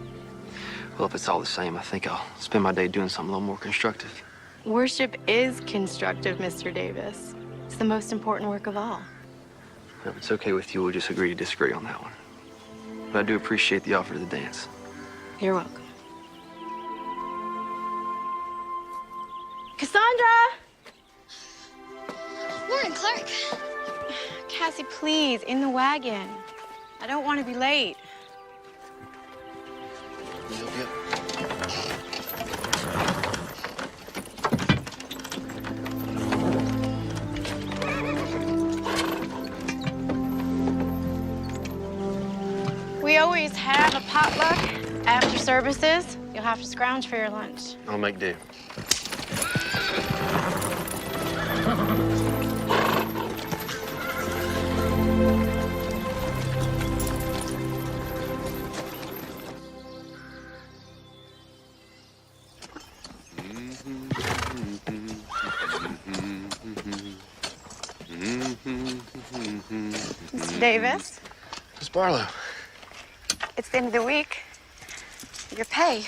Well, if it's all the same, I think I'll spend my day doing something a little more constructive. Worship is constructive, Mr. Davis. It's the most important work of all. If it's okay with you, we'll just agree to disagree on that one. But I do appreciate the offer to the dance. You're welcome. Cassandra! Morning, Clark. Cassie, please, in the wagon. I don't want to be late. You'll get. We always have a potluck after services. You'll have to scrounge for your lunch. I'll make do. Mr. Davis, Miss Barlow. it's the end of the week. Your pay.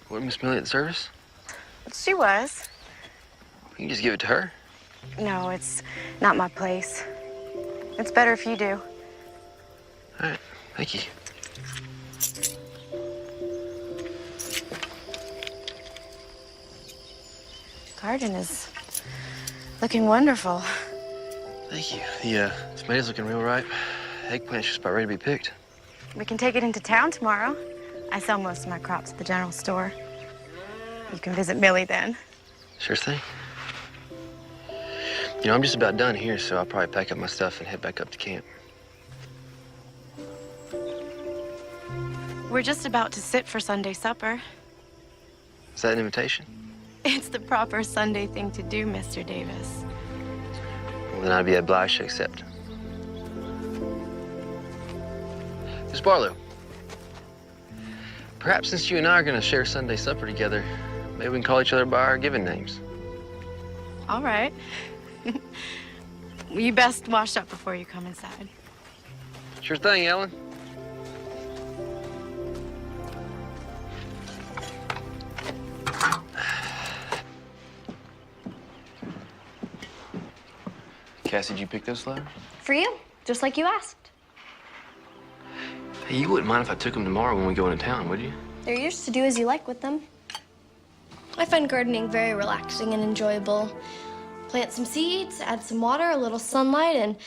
What, Miss Millie at the service? She was. You can just give it to her. No, it's not my place. It's better if you do. All right, thank you. Garden is looking wonderful. Thank you. The tomatoes looking real ripe. Eggplant's just about ready to be picked. We can take it into town tomorrow. I sell most of my crops at the general store. You can visit Millie then. Sure thing. You know, I'm just about done here, so I'll probably pack up my stuff and head back up to camp. We're just about to sit for Sunday supper. Is that an invitation? It's the proper Sunday thing to do, Mr. Davis. Well, then I'd be obliged to accept. Miss Barlow, perhaps since you and I are going to share Sunday supper together, maybe we can call each other by our given names. All right. You best wash up before you come inside. Sure thing, Ellen. Cassie, did you pick those flowers? For you, just like you asked. Hey, you wouldn't mind if I took them tomorrow when we go into town, would you? They're yours to do as you like with them. I find gardening very relaxing and enjoyable. Plant some seeds, add some water, a little sunlight, and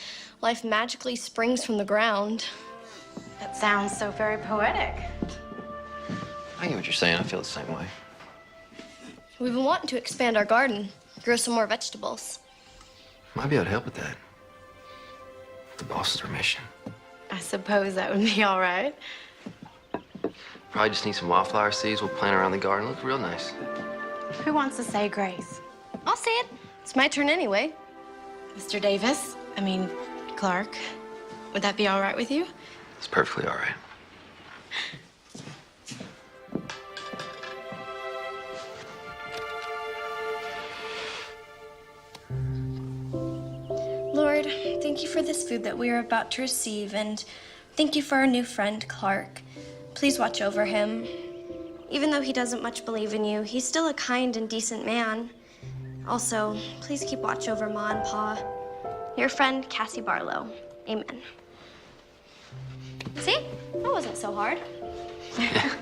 life magically springs from the ground. That sounds so very poetic. I get what you're saying. I feel the same way. We've been wanting to expand our garden, grow some more vegetables. Might be able to help with that. With the boss's permission. I suppose that would be all right. Probably just need some wildflower seeds. We'll plant around the garden. Look real nice. Who wants to say grace? I'll say it. It's my turn anyway. Mr. Davis? I mean, Clark. Would that be all right with you? It's perfectly all right. Lord, thank you for this food that we are about to receive, and thank you for our new friend, Clark. Please watch over him. Even though he doesn't much believe in you, he's still a kind and decent man. Also, please keep watch over Ma and Pa. Your friend, Cassie Barlow. Amen. See? That wasn't so hard. I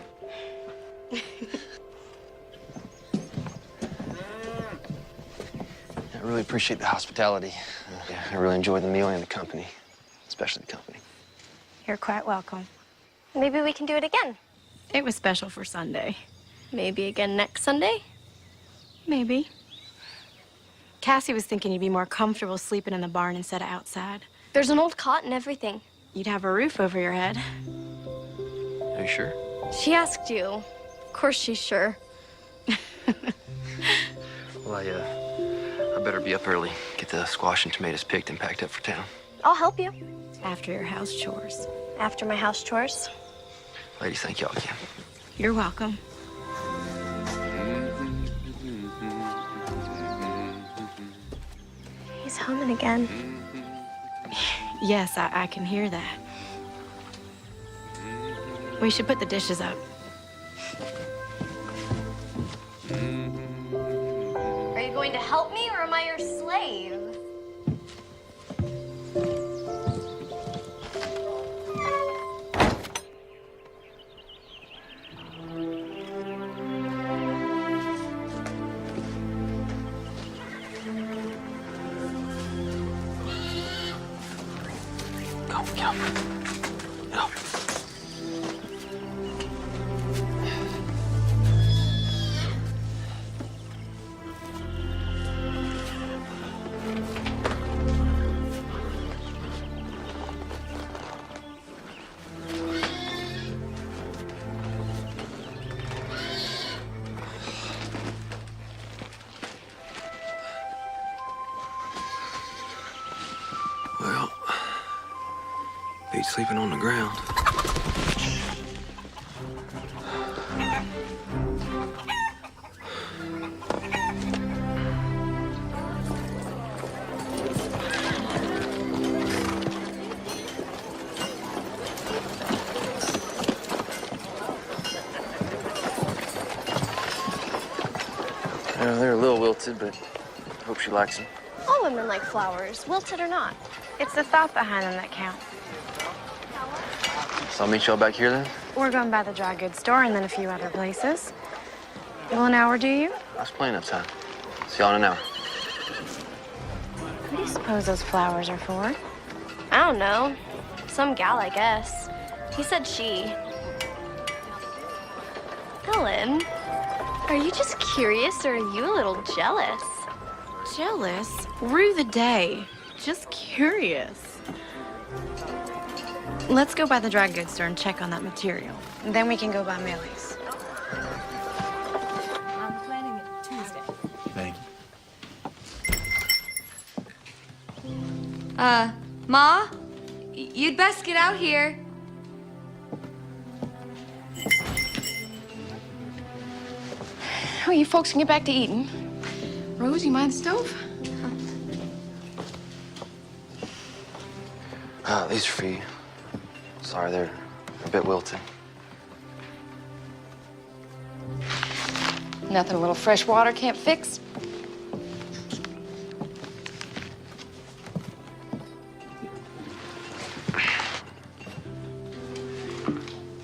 really appreciate the hospitality. Yeah, I really enjoyed the meal and the company, especially the company. You're quite welcome. Maybe we can do it again. It was special for Sunday. Maybe again next Sunday? Maybe. Cassie was thinking you'd be more comfortable sleeping in the barn instead of outside. There's an old cot and everything. You'd have a roof over your head. Are you sure? She asked you. Of course she's sure. Well, I better be up early. Get the squash and tomatoes picked and packed up for town. I'll help you. After your house chores. After my house chores. Ladies, thank y'all again. You're welcome. He's humming again. Yes, I can hear that. We should put the dishes up. Are you going to help me, or am I your slave? Go, go. Go. Well, beat sleeping on the ground. They're a little wilted, but I hope she likes them. All women like flowers, wilted or not. It's the thought behind them that counts. So I'll meet y'all back here then? We're going by the dry goods store and then a few other places. Will an hour do you? That's plenty of time. See y'all in an hour. What do you suppose those flowers are for? I don't know. Some gal, I guess. He said she. Ellen, are you just curious or are you a little jealous? Jealous? Rue the day. Just curious. Let's go by the dry goods store and check on that material. And then we can go by Millie's. I'm planning it Tuesday. Thank you. Ma? You'd best get out here. Oh, you folks can get back to eating. Rose, you mind the stove? These are for you. Sorry, they're a bit wilted. Nothing a little fresh water can't fix.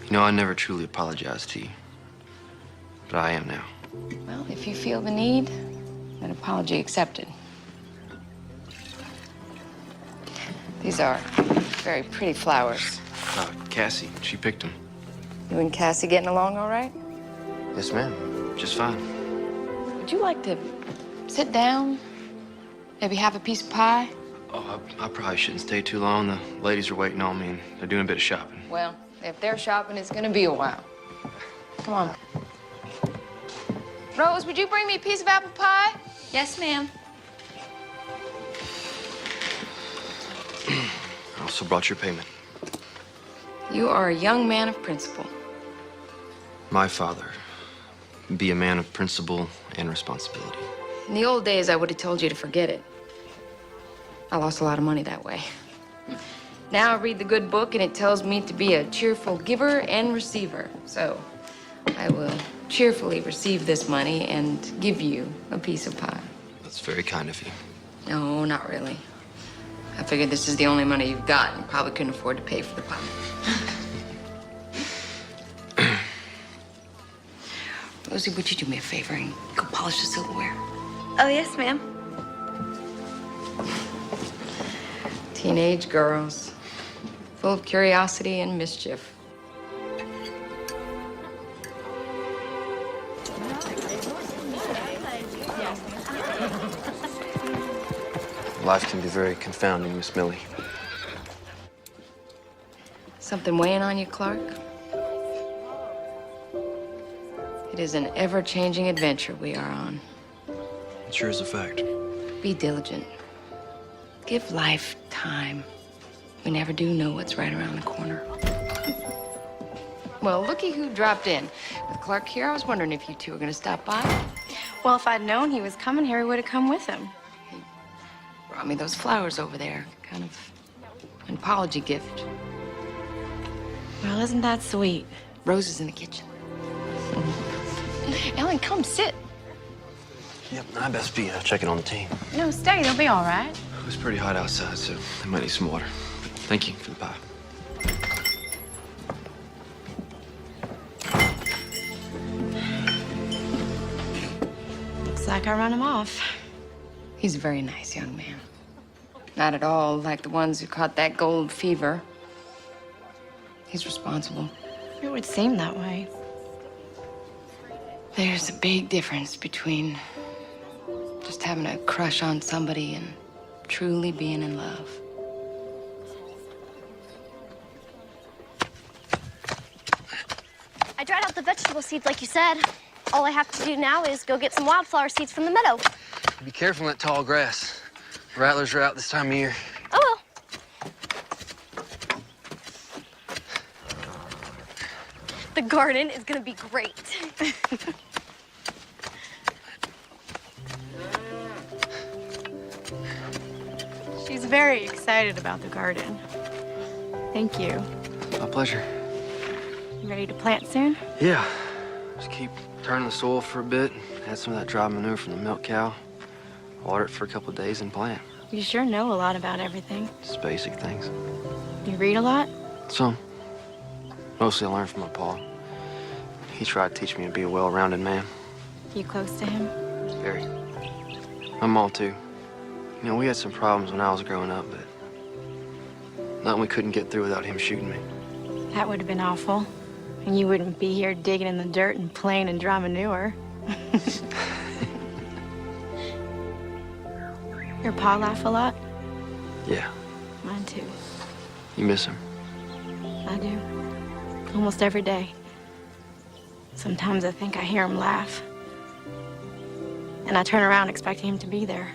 You know, I never truly apologized to you, but I am now. Well, if you feel the need, an apology accepted. These are very pretty flowers. Cassie, she picked them. You and Cassie getting along all right? Yes, ma'am. Just fine. Would you like to sit down? Maybe have a piece of pie? Oh, I probably shouldn't stay too long. The ladies are waiting on me, and they're doing a bit of shopping. Well, if they're shopping, it's gonna be a while. Come on. Rose, would you bring me a piece of apple pie? Yes, ma'am. I also brought your payment. You are a young man of principle. My father, be a man of principle and responsibility. In the old days, I would have told you to forget it. I lost a lot of money that way. Now I read the good book, and it tells me to be a cheerful giver and receiver. So I will cheerfully receive this money and give you a piece of pie. That's very kind of you. No, not really. I figured this is the only money you've got, and you probably couldn't afford to pay for the pie. Rosie, would you do me a favor and go polish the silverware? Oh, yes, ma'am. Teenage girls, full of curiosity and mischief. Life can be very confounding, Miss Millie. Something weighing on you, Clark? It is an ever-changing adventure we are on. It sure is a fact. Be diligent. Give life time. We never do know what's right around the corner. Well, looky who dropped in. With Clark here, I was wondering if you two were gonna stop by. Well, if I'd known he was coming here, we would have come with him. Brought me those flowers over there. Kind of an apology gift. Well, isn't that sweet? Rose is in the kitchen. Ellen, come sit. Yep, I best be checking on the team. No, stay. They'll be all right. It was pretty hot outside, so I might need some water. But thank you for the pie. Looks like I run him off. He's a very nice young man. Not at all like the ones who caught that gold fever. He's responsible. It would seem that way. There's a big difference between just having a crush on somebody and truly being in love. I dried out the vegetable seeds like you said. All I have to do now is go get some wildflower seeds from the meadow. Be careful in that tall grass. Rattlers are out this time of year. Oh, well. The garden is gonna be great. She's very excited about the garden. Thank you. My pleasure. You ready to plant soon? Yeah. Just keep turning the soil for a bit. Add some of that dry manure from the milk cow. Water it for a couple of days and plant. You sure know a lot about everything. Just basic things. You read a lot? Some. Mostly I learned from my pa. He tried to teach me to be a well-rounded man. You close to him? Very. My mom, too. You know, we had some problems when I was growing up, but nothing we couldn't get through without him shooting me. That would have been awful. And you wouldn't be here digging in the dirt and playing in dry manure. Your pa laugh a lot? Yeah. Mine too. You miss him? I do. Almost every day. Sometimes I think I hear him laugh. And I turn around expecting him to be there.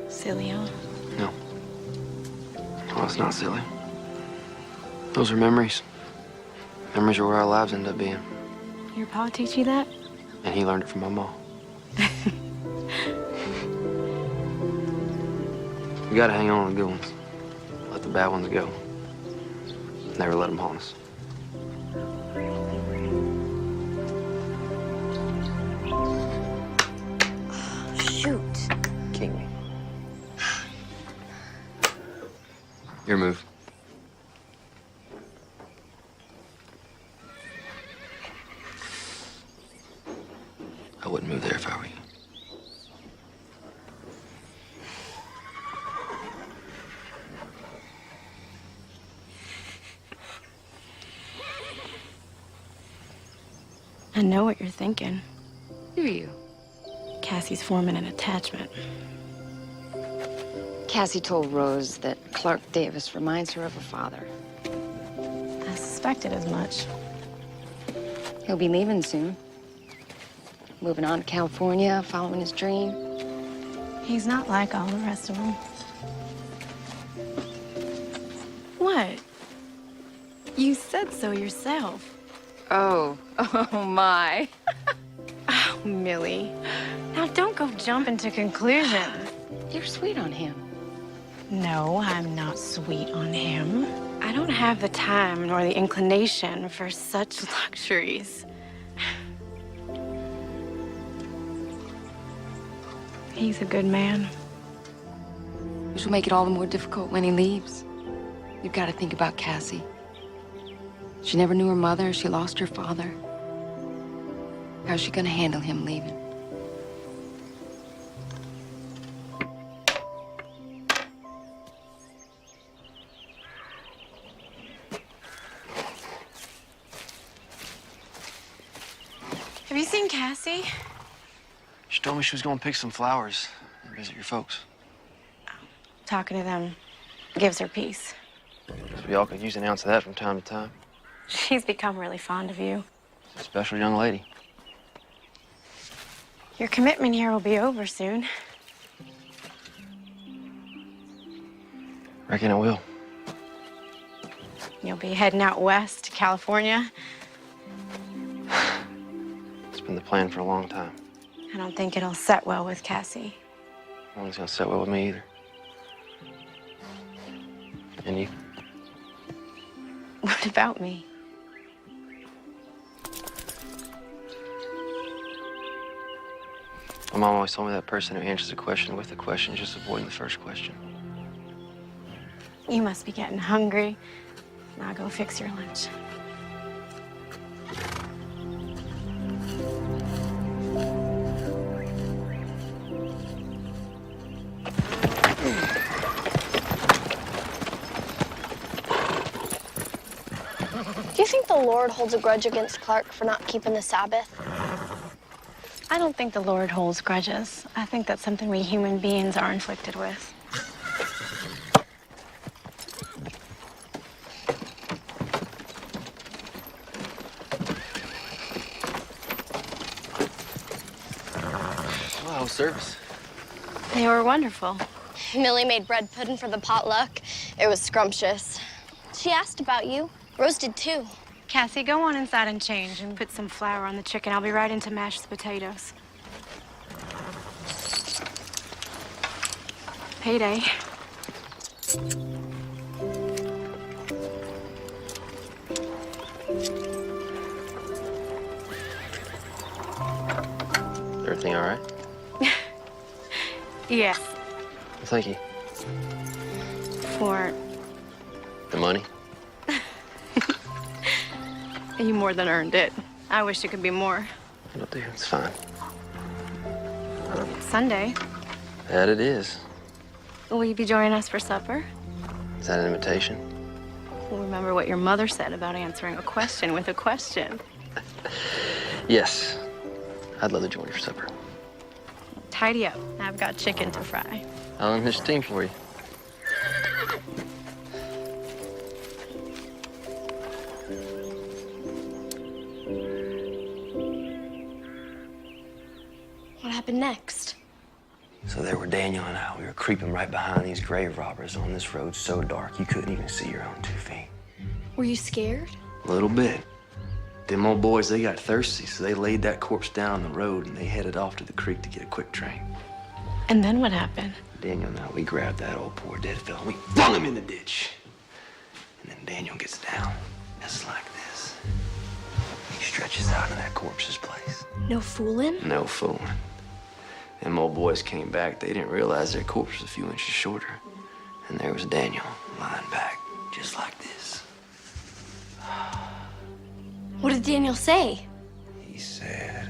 Silly, huh? No. Oh, it's not silly. Those are memories. Memories are where our lives end up being. Your pa teach you that? And he learned it from my mom. We gotta hang on to the good ones. Let the bad ones go. Never let them haunt us. Shoot. King me. Your move. I wouldn't move there if I were you. I know what you're thinking. Do you? Cassie's forming an attachment. Cassie told Rose that Clark Davis reminds her of her father. I suspected as much. He'll be leaving soon. Moving on to California, following his dream. He's not like all the rest of them. What? You said so yourself. Oh, oh my. Oh, Millie. Now don't go jumping to conclusions. You're sweet on him. No, I'm not sweet on him. I don't have the time nor the inclination for such luxuries. He's a good man. Which will make it all the more difficult when he leaves. You've got to think about Cassie. She never knew her mother. She lost her father. How's she gonna handle him leaving? Have you seen Cassie? She told me she was going to pick some flowers and visit your folks. Talking to them gives her peace. So we all could use an ounce of that from time to time. She's become really fond of you. A special young lady. Your commitment here will be over soon. Reckon it will. You'll be heading out west to California. It's been the plan for a long time. I don't think it'll set well with Cassie. I don't think it's gonna sit well with me either. And you? What about me? My mom always told me that person who answers a question with a question is just avoiding the first question. You must be getting hungry. Now go fix your lunch. Do you think the Lord holds a grudge against Clark for not keeping the Sabbath? I don't think the Lord holds grudges. I think that's something we human beings are inflicted with. Well, how was service? They were wonderful. Millie made bread pudding for the potluck. It was scrumptious. She asked about you. Rose did too. Cassie, go on inside and change and put some flour on the chicken. I'll be right in to mash the potatoes. Payday. Everything all right? Yes, Thank you. for The money? you more than earned it. I wish it could be more. It'll do. It's fine. Sunday, That it is. will you be joining us for supper? Is that an invitation? Well, remember what your mother said about answering a question with a question. Yes. I'd love to join you for supper. Tidy up. I've got chicken to fry. I'll enlist a team for you. What happened next? So there were Daniel and I. We were creeping right behind these grave robbers on this road so dark you couldn't even see your own 2 feet. Were you scared? A little bit. Them old boys, they got thirsty, so they laid that corpse down on the road and they headed off to the creek to get a quick train. And then what happened? Daniel and I, we grabbed that old poor dead fella and we flung him in the ditch. And then Daniel gets down, just like this. He stretches out into that corpse's place. No fooling? No fooling. Them old boys came back. They didn't realize their corpse was a few inches shorter. And there was Daniel, lying back, just like this. What did Daniel say? He said,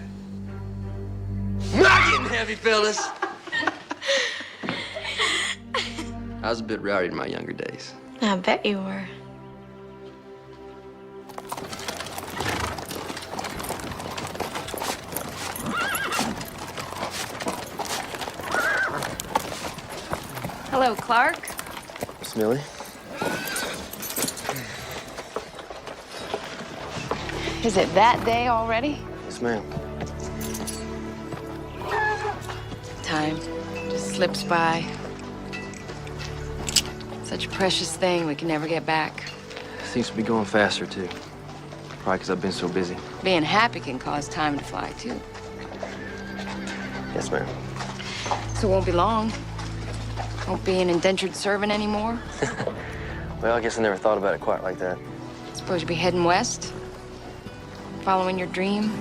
"Not getting heavy, fellas." I was a bit rowdy in my younger days. I bet you were. Hello, Clark. Miss Millie? Is it that day already? Yes, ma'am. Time just slips by. Such a precious thing we can never get back. Seems to be going faster, too. Probably because I've been so busy. Being happy can cause time to fly, too. Yes, ma'am. So it won't be long. Won't be an indentured servant anymore. Well, I guess I never thought about it quite like that. Suppose you'll be heading west? Following your dream?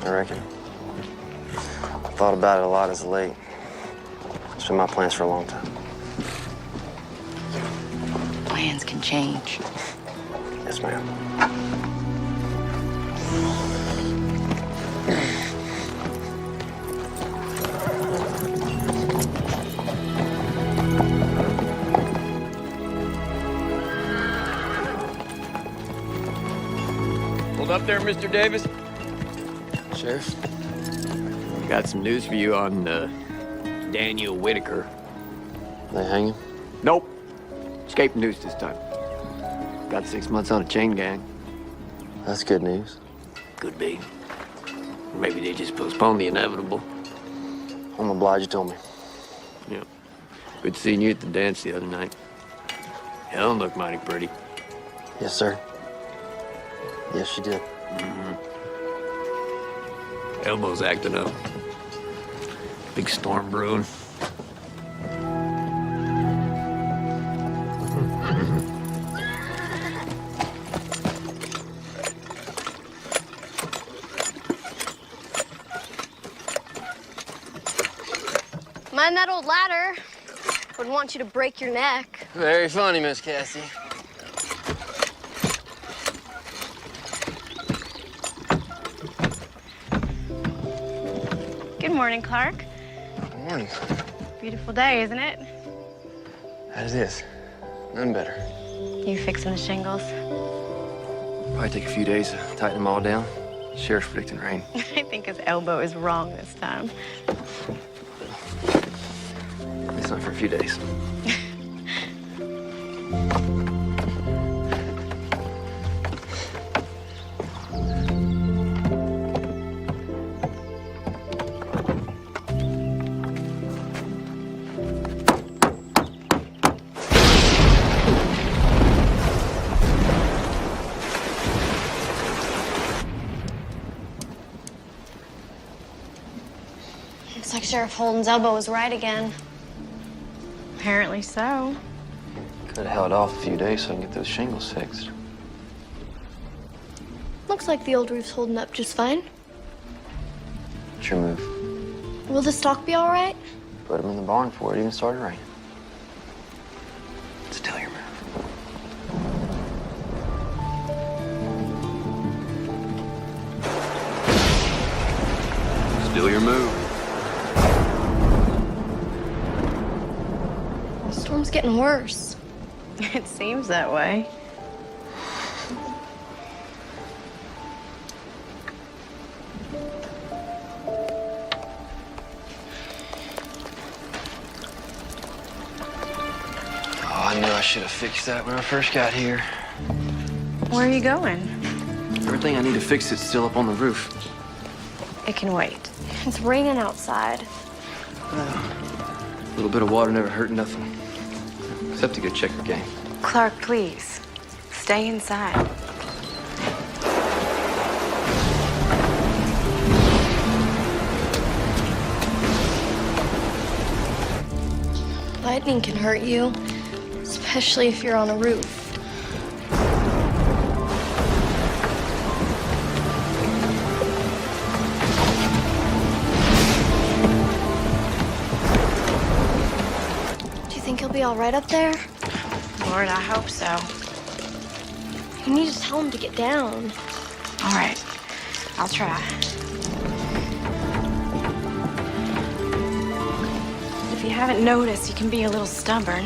I reckon. I thought about it a lot as of late. It's been my plans for a long time. Plans can change. Yes, ma'am. Hold up there, Mr. Davis. Sheriff? I got some news for you on Daniel Whitaker. They hang him? Nope. Escaped news this time. Got 6 months on a chain gang. That's good news. Could be. Or maybe they just postponed the inevitable. I'm obliged you told me. Yeah. Good seeing you at the dance the other night. Helen looked mighty pretty. Yes, sir. Yes, she did. Elbow's acting up. Big storm brewing. Mind that old ladder. Wouldn't want you to break your neck. Very funny, Miss Cassie. Good morning, Clark. Good morning. Beautiful day, isn't it? That it is. None better. You fixing the shingles? Probably take a few days to tighten them all down. Sheriff's predicting rain. I think his elbow is wrong this time. It's not for a few days. Looks like Sheriff Holden's elbow was right again. Apparently so. Could have held off a few days so I can get those shingles fixed. Looks like the old roof's holding up just fine. What's your move? Will the stock be all right? Put them in the barn before it even started raining. Still your move. Still your move. The storm's getting worse. It seems that way. Oh, I knew I should have fixed that when I first got here. Where are you going? Everything I need to fix is still up on the roof. It can wait. It's raining outside. A little bit of water never hurt nothing. Except to go check her game. Clark, please. Stay inside. lightning can hurt you, especially if you're on a roof. Do you think he'll be all right up there? Lord, I hope so. You need to tell him to get down. All right, I'll try. If you haven't noticed, he can be a little stubborn.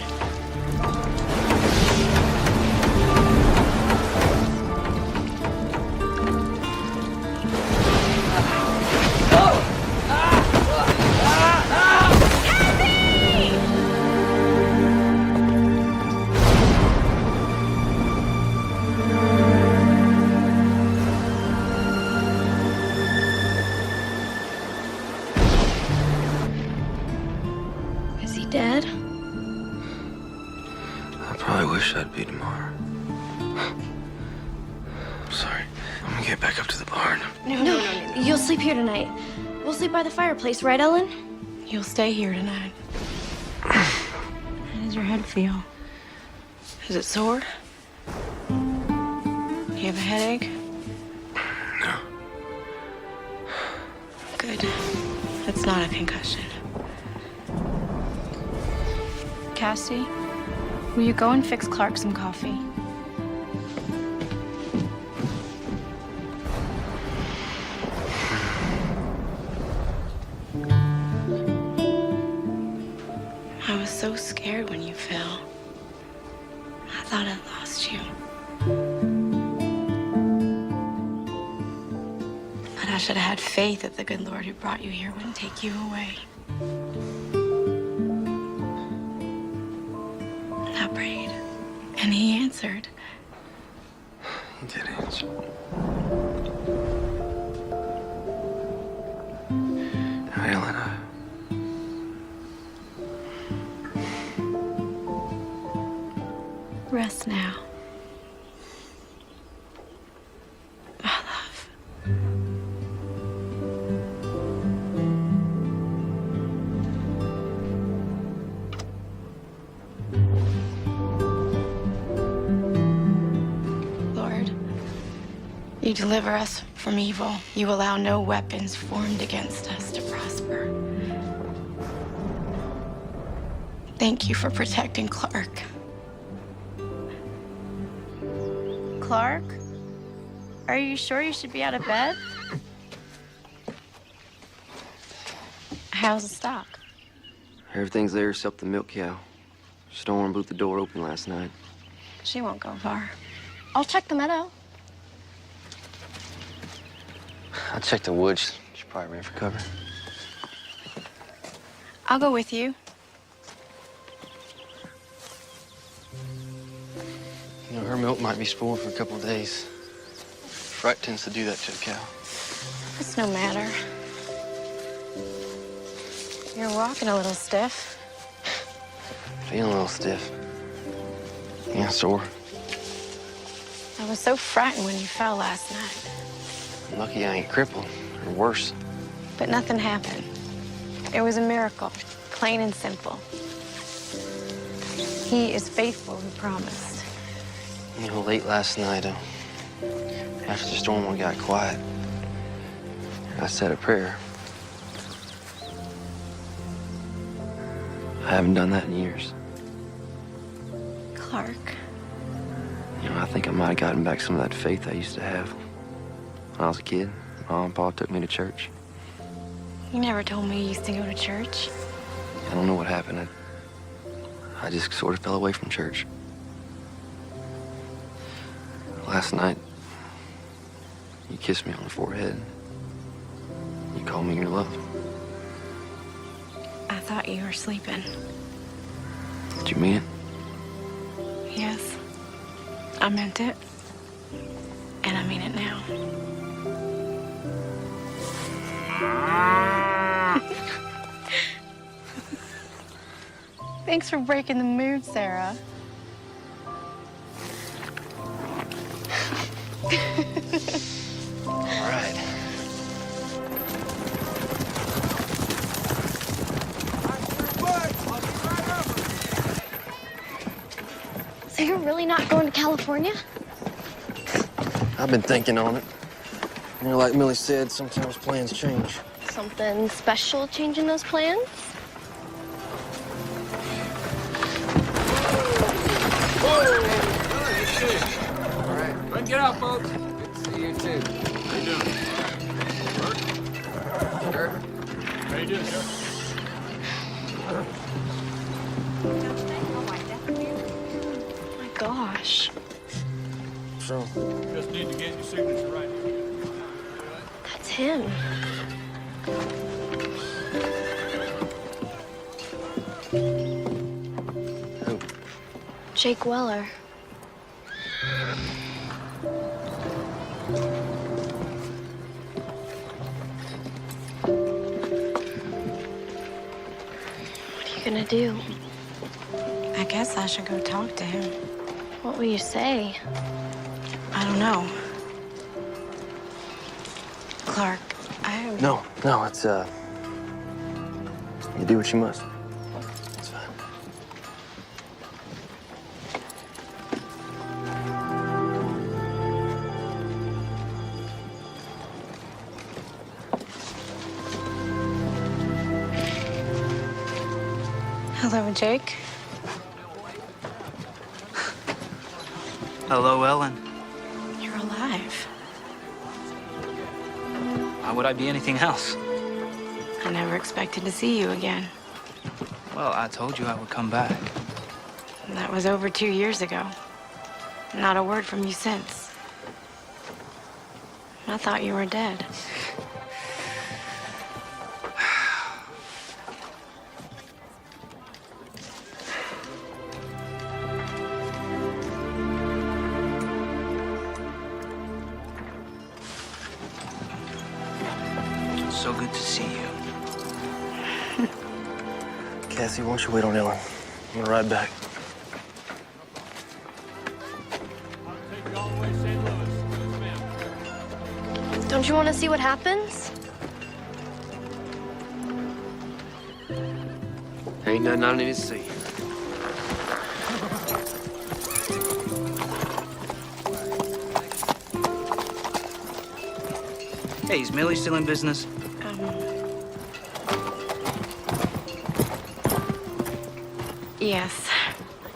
Is he dead? I probably wish I'd be tomorrow. I'm sorry. I'm gonna get back up to the barn. No. You'll sleep here tonight. We'll sleep by the fireplace, right, Ellen? You'll stay here tonight. How does your head feel? Is it sore? Do you have a headache? No. Good. It's not a concussion. Cassie, will you go and fix Clark some coffee? I was so scared when you fell. I thought I'd lost you. But I should have had faith that the good Lord who brought you here wouldn't take you away. I prayed, and he answered. He did answer. Now, Ellen, Rest now. My love. Lord, you deliver us from evil. You allow no weapons formed against us to prosper. Thank you for protecting Clark. Clark? Are you sure you should be out of bed? How's the stock? everything's there except the milk cow. Storm blew the door open last night. She won't go far. I'll check the meadow. I checked the woods. She probably ran for cover. I'll go with you. You know, her milk might be spoiled for a couple of days. Fright tends to do that to a cow. It's no matter. You're walking a little stiff. Feeling a little stiff. Yeah, sore. I was so frightened when you fell last night. I'm lucky I ain't crippled, or worse. But nothing happened. It was a miracle, plain and simple. He is faithful who promised. You know, late last night, after the storm got quiet, I said a prayer. I haven't done that in years. Clark. You know, I think I might have gotten back some of that faith I used to have. When I was a kid, Mom and Pa took me to church. You never told me you used to go to church. I don't know what happened. I just sort of fell away from church. Last night, you kissed me on the forehead. You called me your love. I thought you were sleeping. Did you mean it? Yes. I meant it. And I mean it now. Thanks for breaking the mood, Sarah. All right. you're really not going to California? I've been thinking on it. You know, like Millie said, sometimes plans change. Something special changing those plans? All right, run, get out, folks. Good to see you too. How you doing? Work? Sure. How you doing, sir? Oh my gosh. So, Just need to get your signature right. That's him. who? Jake Weller. What are you gonna do? I guess I should go talk to him. What will you say? I don't know. Clark, No, it's, you do what you must. It's fine. Hello, Jake. Hello, Ellen. You're alive. Why would I be anything else? I never expected to see you again. Well, I told you I would come back. And that was over 2 years ago. Not a word from you since. I thought you were dead. So good to see you. Cassie, why don't you wait on Ellen? I'm gonna ride back. I'll take you all the way to St. Louis. Yes, ma'am. Don't you want to see what happens? Ain't nothing I need to see. Hey, is Millie still in business? Yes.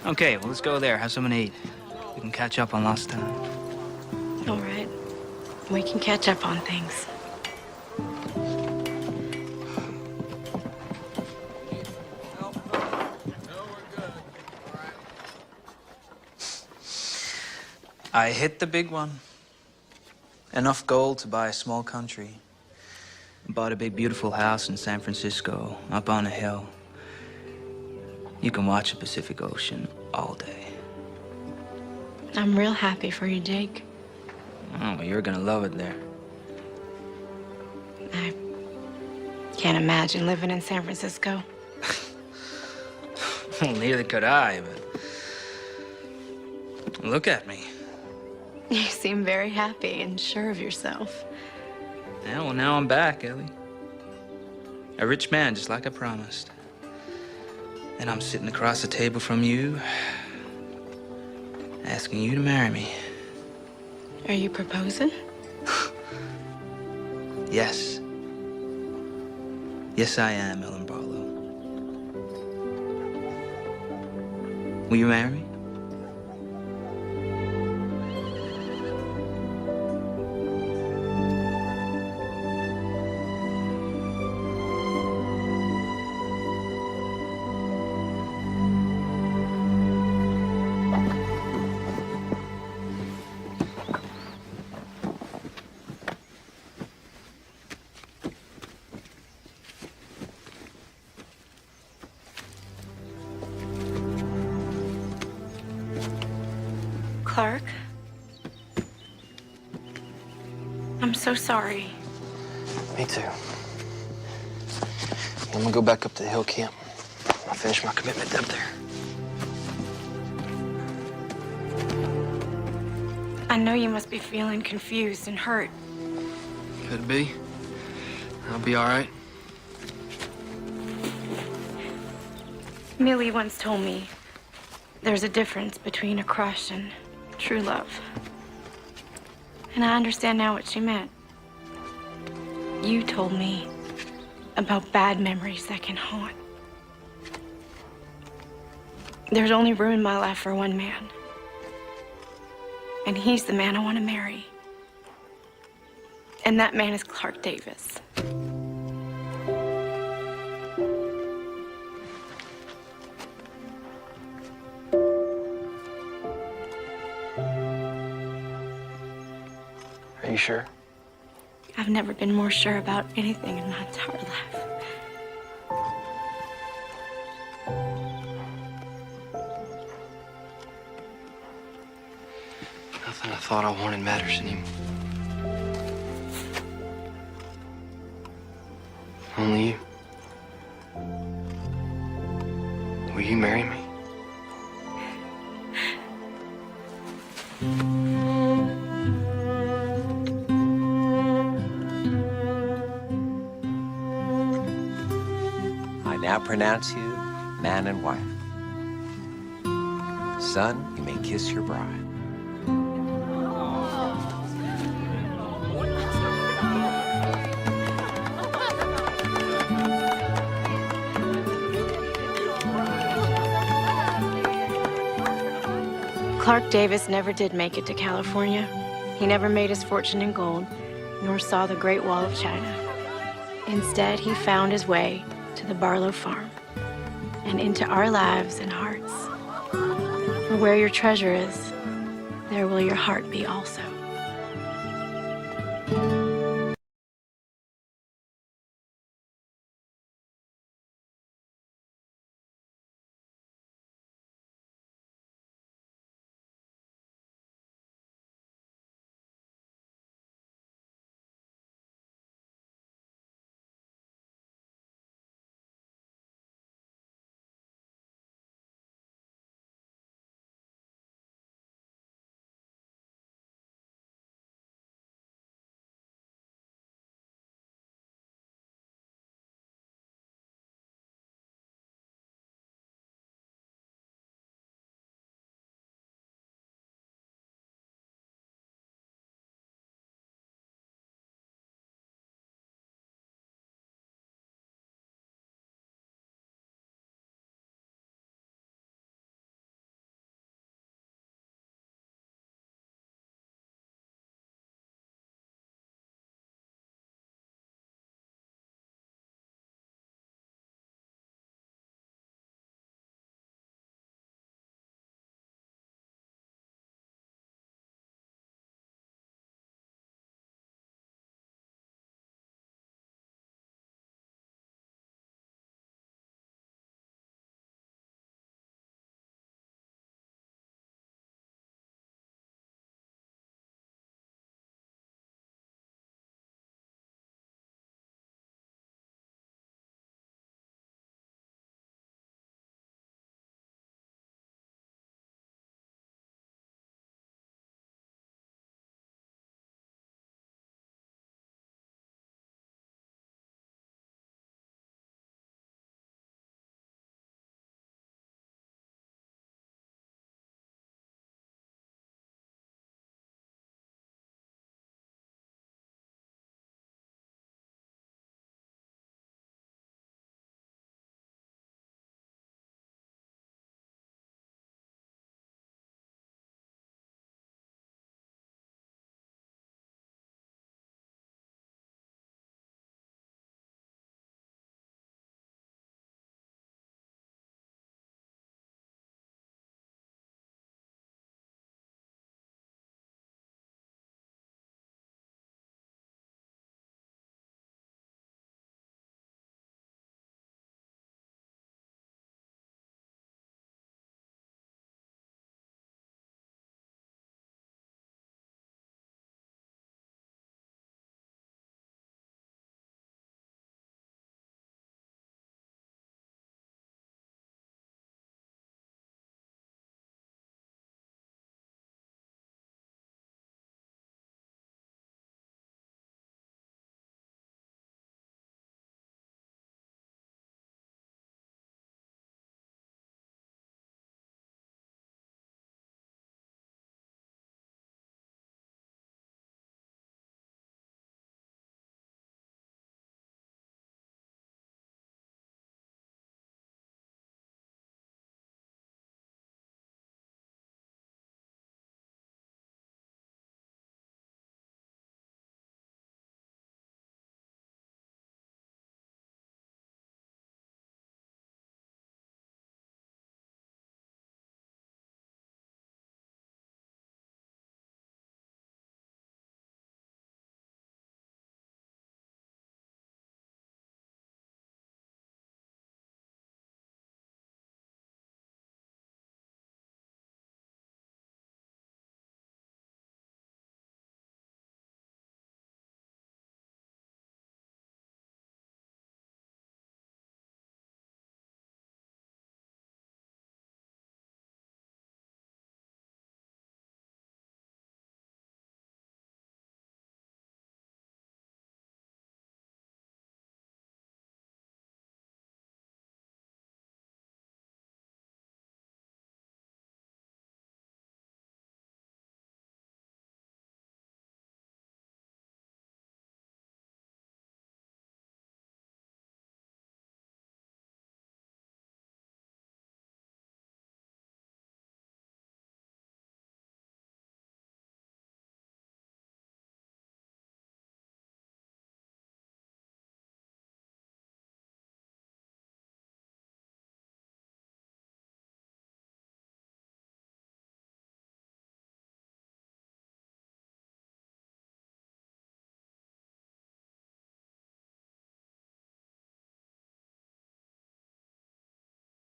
Okay, well, let's go there. Have something to eat. We can catch up on lost time. All right. We can catch up on things. I hit the big one. Enough gold to buy a small country. Bought a big, beautiful house in San Francisco, up on a hill. You can watch the Pacific Ocean all day. I'm real happy for you, Jake. Oh, well, you're gonna love it there. I can't imagine living in San Francisco. Well, neither could I, but look at me. You seem very happy and sure of yourself. Yeah, well, now I'm back, Ellie. A rich man, just like I promised. And I'm sitting across the table from you, asking you to marry me. Are you proposing? Yes. Yes, I am, Ellen Barlow. Will you marry me? Clark? I'm so sorry. Me too. I'm gonna go back up to the hill camp. I'll finish my commitment up there. I know you must be feeling confused and hurt. Could be. I'll be all right. Millie once told me There's a difference between a crush and true love. And I understand now what she meant. You told me about bad memories that can haunt. There's only room in my life for one man. And he's the man I want to marry. And that man is Clark Davis. Are you sure? I've never been more sure about anything in my entire life. Nothing I thought I wanted matters anymore. Only you. Will you marry me? I now pronounce you man and wife. Son, you may kiss your bride. Clark Davis never did make it to California. He never made his fortune in gold, nor saw the Great Wall of China. Instead, he found his way to the Barlow farm and into our lives and hearts. For where your treasure is, there will your heart be also.